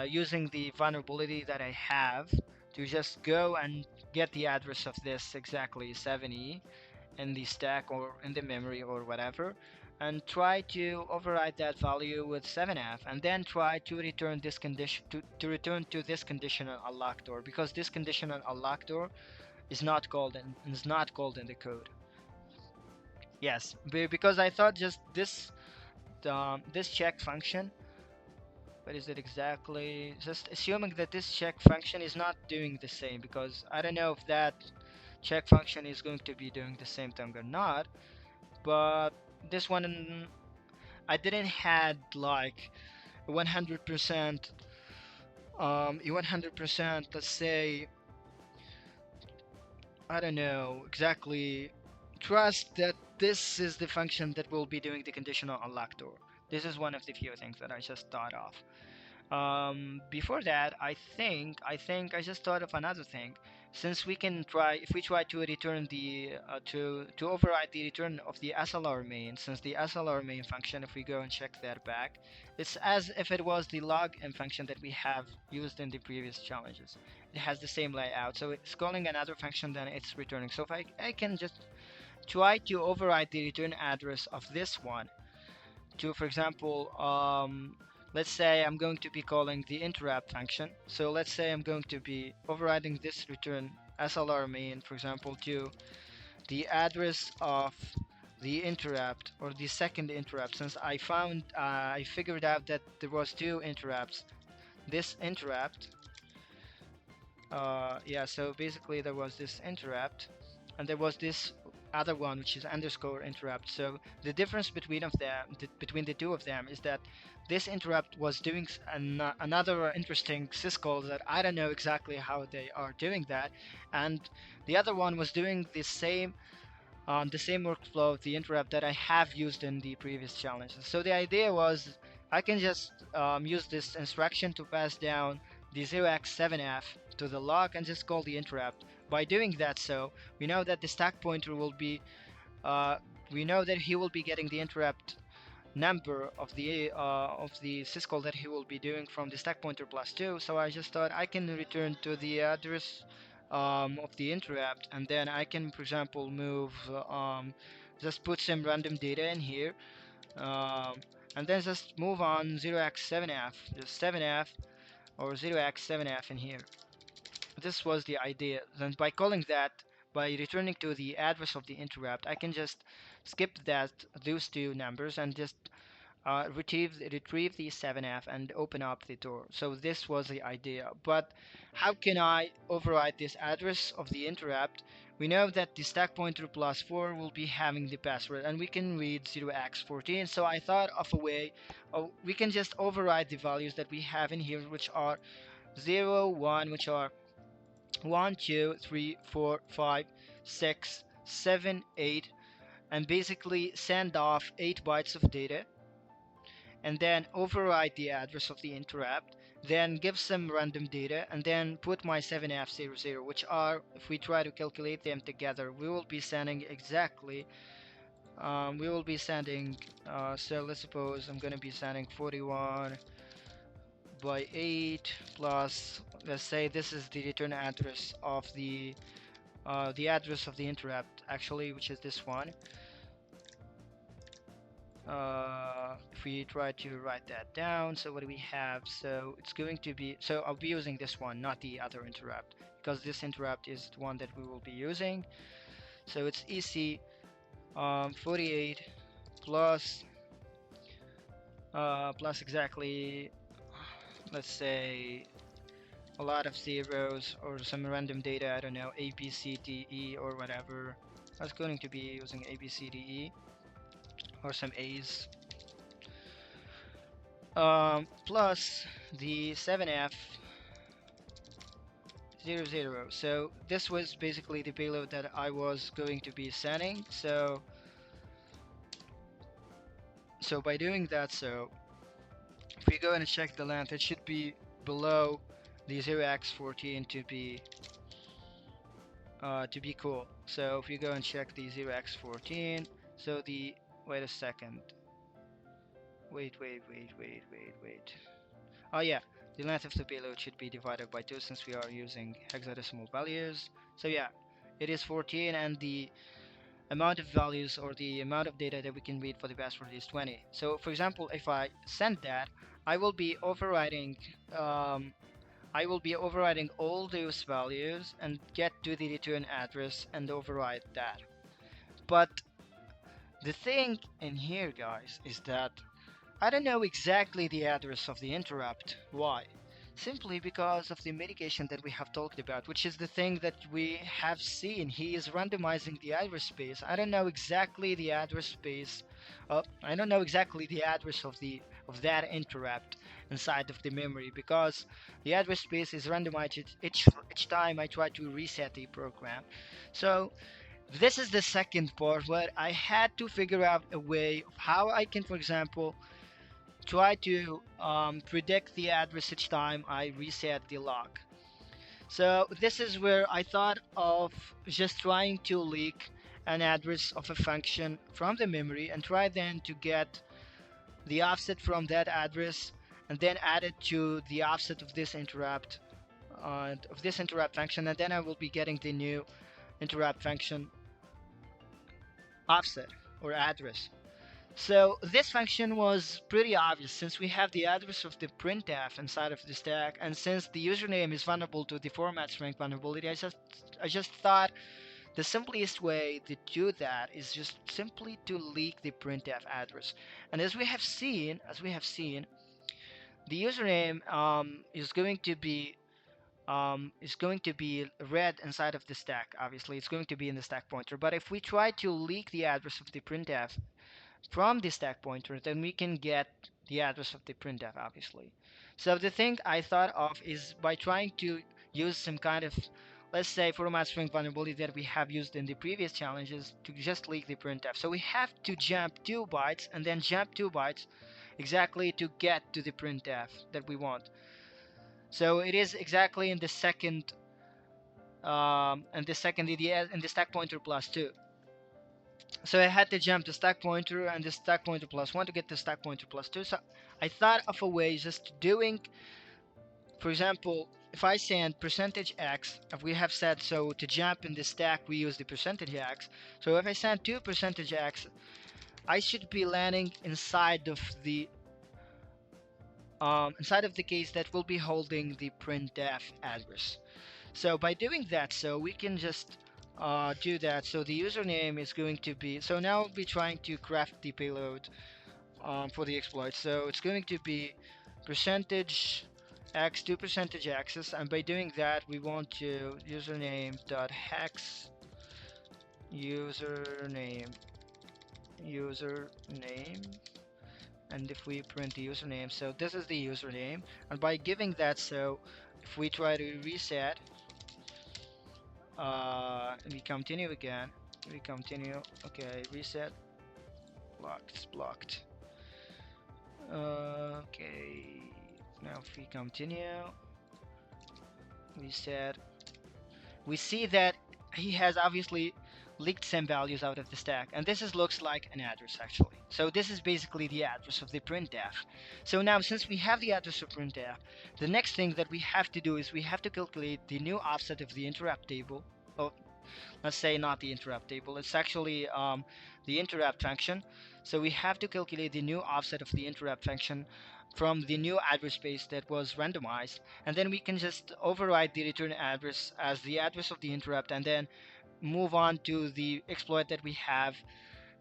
using the vulnerability that I have to just go and get the address of this exactly 70 in the stack or in the memory or whatever, and try to override that value with 7f, and then try to return this condition to return to this conditional unlock door, because this conditional unlock door is not called in the code. Yes, because I thought just this check function. What is it exactly? Just assuming that this check function is not doing the same, because I don't know if that check function is going to be doing the same thing or not. But this one, I didn't had like 100%, 100%, let's say, I don't know exactly, trust that this is the function that will be doing the conditional unlock door. This is one of the few things that I just thought of. Before that, I think I just thought of another thing. Since we can try, if we try to return to override the return of the SLR main, since the SLR main function, if we go and check that back, it's as if it was the login function that we have used in the previous challenges. It has the same layout, so it's calling another function, then it's returning. So if I can just try to override the return address of this one to, for example, let's say I'm going to be calling the interrupt function. So let's say I'm going to be overriding this return SLR main, for example, to the address of the interrupt or the second interrupt, since I figured out that there was two interrupts. This interrupt, yeah, so basically there was this interrupt and there was this other one which is underscore interrupt. So the difference between the two of them is that this interrupt was doing another interesting syscall that I don't know exactly how they are doing that, and the other one was doing the same workflow of the interrupt that I have used in the previous challenges. So the idea was I can just use this instruction to pass down the 0x7f to the lock and just call the interrupt. By doing that, so we know that the stack pointer will be, uh, we know that he will be getting the interrupt number of the syscall that he will be doing from the stack pointer plus 2. So I just thought I can return to the address of the interrupt, and then I can, for example, just put some random data in here, um, and then just move on 0x7f, just 7f or 0x7f in here. This was the idea. Then by calling that, by returning to the address of the interrupt, I can just skip those two numbers and just retrieve the 7F and open up the door. So this was the idea. But how can I override this address of the interrupt? We know that the stack pointer plus 4 will be having the password and we can read 0x14. So I thought of a way, we can just override the values that we have in here, which are 0, 1, which are 1, 2, 3, 4, 5, 6, 7, 8, and basically send off 8 bytes of data and then override the address of the interrupt, then give some random data, and then put my 7F00, which are, if we try to calculate them together, we will be sending exactly, so let's suppose I'm going to be sending 41 by 8 plus, let's say this is the return address of the address of the interrupt, actually, which is this one. If we try to write that down, so what do we have? So it's going to be, so I'll be using this one, not the other interrupt, because this interrupt is the one that we will be using. So it's EC 48 plus plus exactly, let's say a lot of zeros or some random data, I don't know, A B C D E or whatever. I was going to be using A B C D E or some A's. Plus the 7F 00. So this was basically the payload that I was going to be sending. So by doing that, so if we go and check the length, it should be below the 0x14 to be cool. So if you go and check the 0x14, so the, wait a second, wait. Oh yeah, the length of the payload should be divided by 2 since we are using hexadecimal values. So yeah, it is 14 and the amount of values or the amount of data that we can read for the password is 20. So for example, if I send that, I will be overriding all those values and get to the return address and override that. But the thing in here, guys, is that I don't know exactly the address of the interrupt. Why? Simply because of the mitigation that we have talked about, which is the thing that we have seen. He is randomizing the address space. I don't know exactly the address space. I don't know exactly the address of that interrupt inside of the memory because the address space is randomized each time I try to reset the program. So this is the second part where I had to figure out a way of how I can, for example, try to predict the address each time I reset the lock. So this is where I thought of just trying to leak an address of a function from the memory and try then to get the offset from that address and then add it to the offset of this interrupt function, and then I will be getting the new interrupt function offset or address. So this function was pretty obvious since we have the address of the printf inside of the stack, and since the username is vulnerable to the format string vulnerability, I just thought the simplest way to do that is just simply to leak the printf address. And as we have seen, the username is going to be read inside of the stack. Obviously, it's going to be in the stack pointer. But if we try to leak the address of the printf from the stack pointer, then we can get the address of the printf, obviously. So the thing I thought of is by trying to use some kind of, let's say, format string vulnerability that we have used in the previous challenges to just leak the printf. So we have to jump 2 bytes and then jump 2 bytes exactly to get to the printf that we want. So it is exactly in the second in the stack pointer plus 2. So I had to jump the stack pointer and the stack pointer plus 1 to get the stack pointer plus 2. So I thought of a way just doing, for example, if I send %x, if we have said so to jump in the stack we use the %x. So if I send 2 %x, I should be landing inside of the case that will be holding the printf address. So by doing that, so we can just do that. So the username is going to be, so now I'll be trying to craft the payload for the exploit. So it's going to be percentage x to percentage access, and by doing that we want to username dot hex username, and if we print the username, so this is the username, and by giving that, so if we try to reset, we continue again, okay, reset, blocked. Okay, now if we continue, reset, we see that he has obviously leaked some values out of the stack, and this looks like an address actually. So this is basically the address of the printf. So now, since we have the address of printf, the next thing that we have to do is we have to calculate the new offset of the interrupt table. Oh, let's say not the interrupt table, it's actually the interrupt function. So we have to calculate the new offset of the interrupt function from the new address space that was randomized, and then we can just override the return address as the address of the interrupt, and then move on to the exploit that we have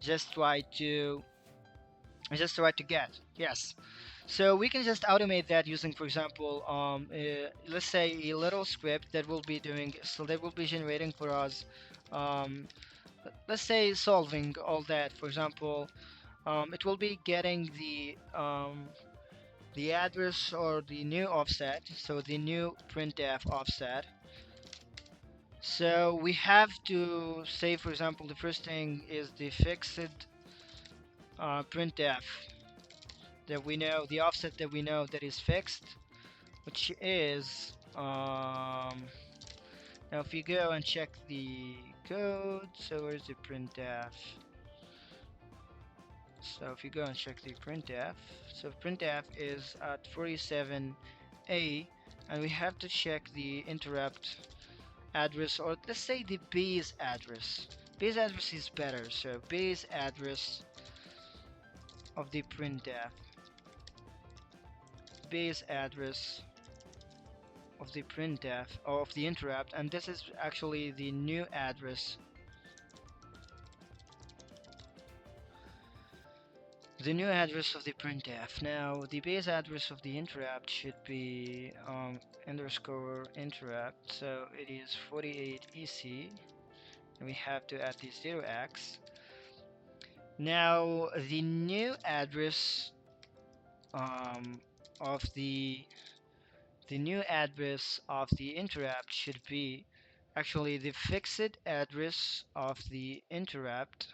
just try to get. Yes, so we can just automate that using, for example, let's say a little script that will be doing, so that will be generating for us, um, let's say solving all that. For example, it will be getting the address or the new offset, so the new printf offset. So we have to say, for example, the first thing is the fixed printf that we know, the offset that we know that is fixed, which is now if you go and check the code, so where's the printf? So if you go and check the printf, so printf is at 47A, and we have to check the interrupt address, or let's say the base address. Base address is better, so base address of the printf, base address of the printf of the interrupt, and this is actually the new address, of the printf. Now the base address of the interrupt should be underscore interrupt, so it is 48EC, and we have to add the 0x. Now the new address of the new address of the interrupt should be actually the fixed address of the interrupt,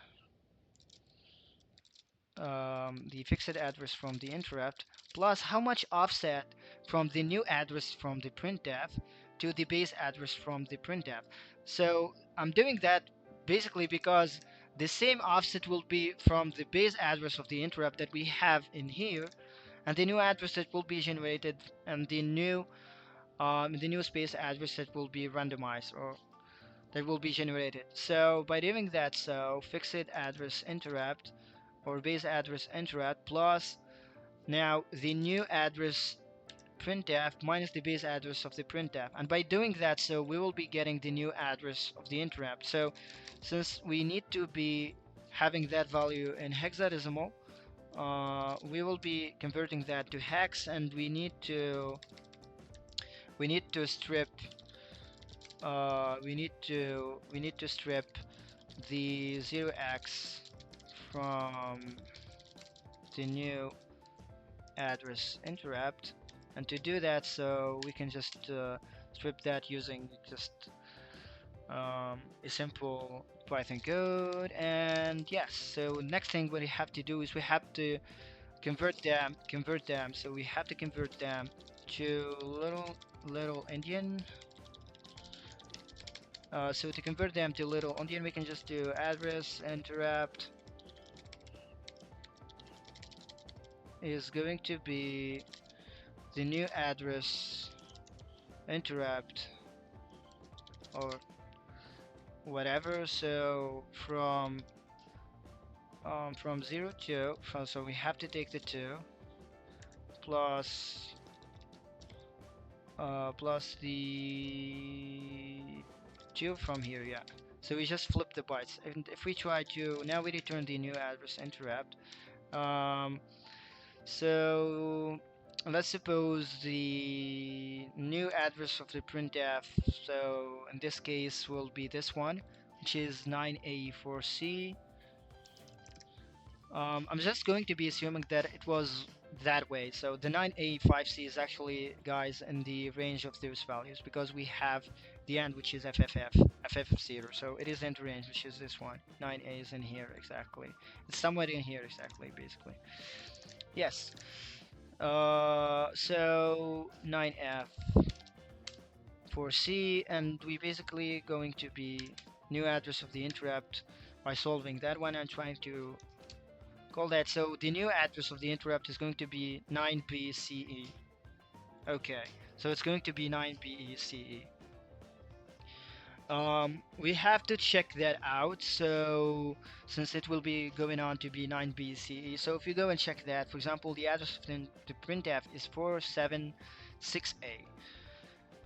the fixed address from the interrupt, plus how much offset from the new address from the printf to the base address from the printf. So I'm doing that basically because the same offset will be from the base address of the interrupt that we have in here, and the new address that will be generated, and the new space address that will be randomized, or that will be generated. So by doing that, so fixed address interrupt or base address interrupt plus now the new address printf minus the base address of the printf, and by doing that, so we will be getting the new address of the interrupt. So since we need to be having that value in hexadecimal, we will be converting that to hex, and we need to strip strip the 0x from the new address interrupt, and to do that, so we can just strip that using just a simple Python code. And yes, so next thing what we have to do is we have to convert them, so we have to convert them to little endian. So to convert them to little endian, we can just do address interrupt is going to be the new address interrupt or whatever. So from 0 to, so we have to take the 2 plus the 2 from here, yeah. So we just flip the bytes, and if we try to, now we return the new address interrupt, Um, so let's suppose the new address of the printf, so in this case will be this one, which is 9A4C. I'm just going to be assuming that it was that way. So the 9A5C is actually, guys, in the range of those values because we have the end, which is FFF0. So it is in the range, which is this one. 9A is in here exactly. It's somewhere in here exactly, basically. Yes. So 9F4C, and we basically going to be new address of the interrupt by solving that one and trying to call that. So the new address of the interrupt is going to be 9BCE. Okay, so it's going to be 9BECE. We have to check that out. So since it will be going on to be 9BCE, so if you go and check that, for example, the address of the printf is 476A,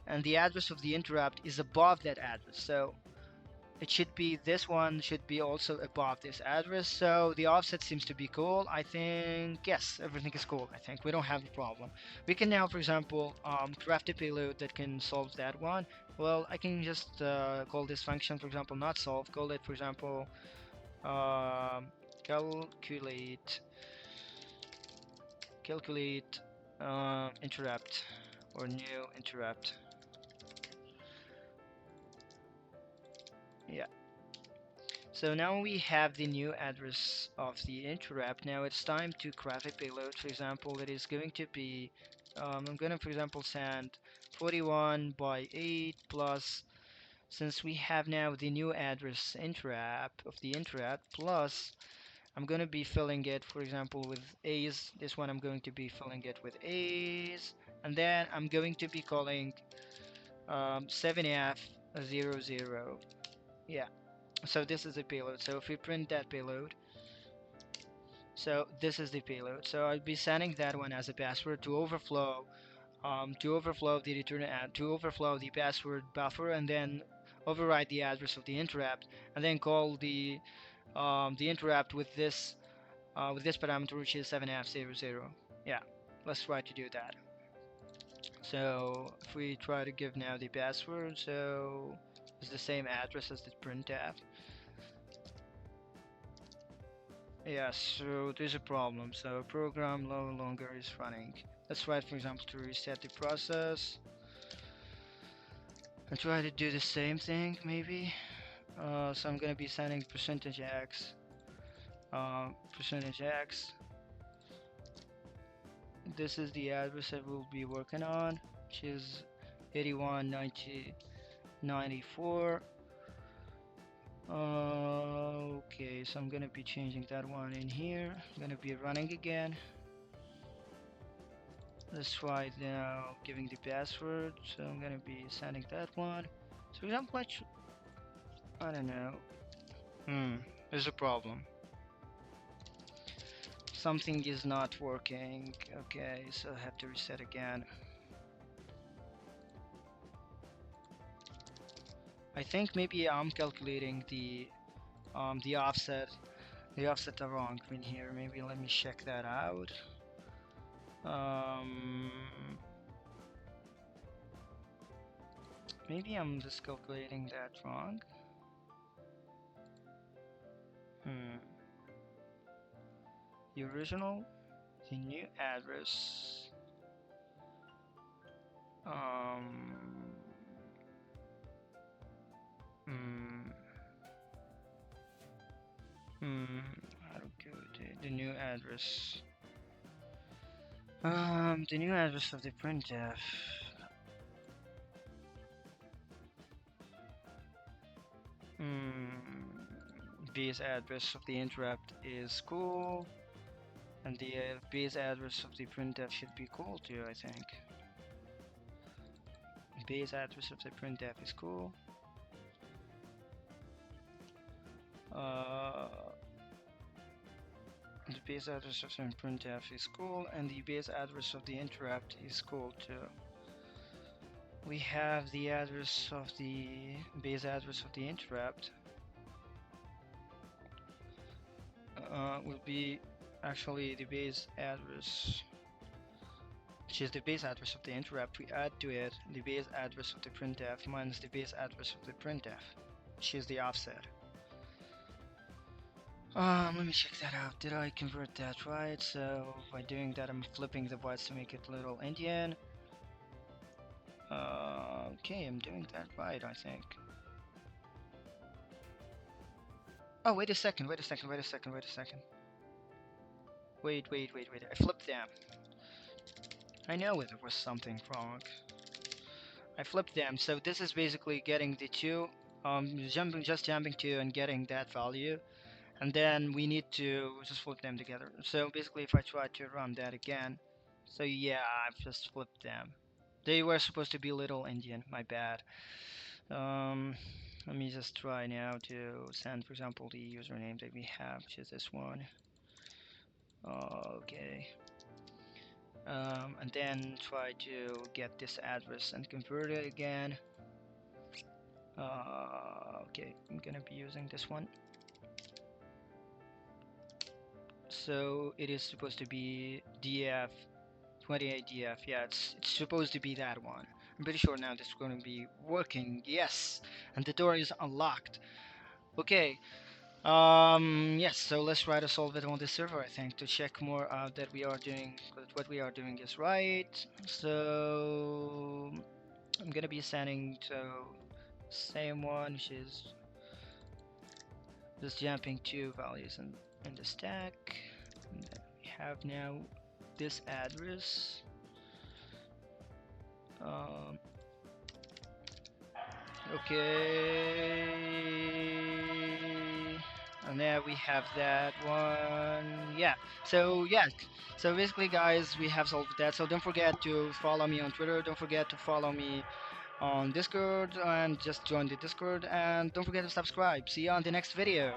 and the address of the interrupt is above that address. So it should be, this one should be also above this address. So the offset seems to be cool. I think, yes, everything is cool. I think we don't have a problem. We can now, for example, craft a payload that can solve that one. Well, I can just call this function, for example, not solve, call it, for example, um, calculate interrupt, or new interrupt. Yeah. So now we have the new address of the interrupt. Now it's time to craft a payload. For example, it is going to be, I'm gonna, for example, send 41 by 8 plus, since we have now the new address interrupt of the interrupt, plus I'm gonna be filling it, for example, with A's. This one I'm going to be filling it with A's, and then I'm going to be calling 7F00. Yeah. So this is the payload. So if we print that payload, so this is the payload. So I'll be sending that one as a password to overflow, the return to overflow the password buffer, and then override the address of the interrupt, and then call the interrupt with this parameter, which is 7F00. Yeah, let's try to do that. So if we try to give now the password, so it's the same address as the printf. Yeah, so there's a problem. So program no longer is running. Let's try, for example, to reset the process and try to do the same thing, maybe. So I'm gonna be sending %x, %x. This is the address that we'll be working on, which is 819094. Okay, so I'm gonna be changing that one in here. I'm gonna be running again. Let's try now giving the password. So I'm gonna be sending that one. So for example, I don't know. There's a problem. Something is not working. Okay, so I have to reset again. I think maybe I'm calculating the offset. The offset are wrong in here. Maybe let me check that out. Maybe I'm just calculating that wrong. The original, the new address. How to go to the new address. The new address of the printf. Base address of the interrupt is cool, and the base address of the printf should be cool too, I think. Base address of the printf is cool. The base address of the printf is cool, and the base address of the interrupt is cool too. We have the address of the base address of the interrupt will be actually the base address, which is the base address of the interrupt, we add to it the base address of the printf minus the base address of the printf, which is the offset. Let me check that out. Did I convert that right? So by doing that, I'm flipping the bytes to make it little Indian. Okay, I'm doing that right, I think. Oh, wait a second, wait a second, wait a second, wait a second. Wait, I flipped them. I know there was something wrong. I flipped them, so this is basically getting the two, just jumping to and getting that value, and then we need to just flip them together. So basically, if I try to run that again, so yeah, I've just flipped them. They were supposed to be little Indian, my bad. Let me just try now to send, for example, the username that we have, which is this one. Okay. And then try to get this address and convert it again. Okay, I'm gonna be using this one. So it is supposed to be DF 28 DF. Yeah, it's supposed to be that one. I'm pretty sure now this is going to be working. Yes, and the door is unlocked. Okay. Yes. So let's try to solve it on the server. I think to check more out that we are doing that what we are doing is right. So I'm gonna be sending to same one, which is just jumping two values in the stack. And then we have now this address. Okay, and there we have that one. Yeah, so yeah, so basically guys, we have solved that. So don't forget to follow me on Twitter, don't forget to follow me on Discord, and just join the Discord, and don't forget to subscribe. See you on the next video.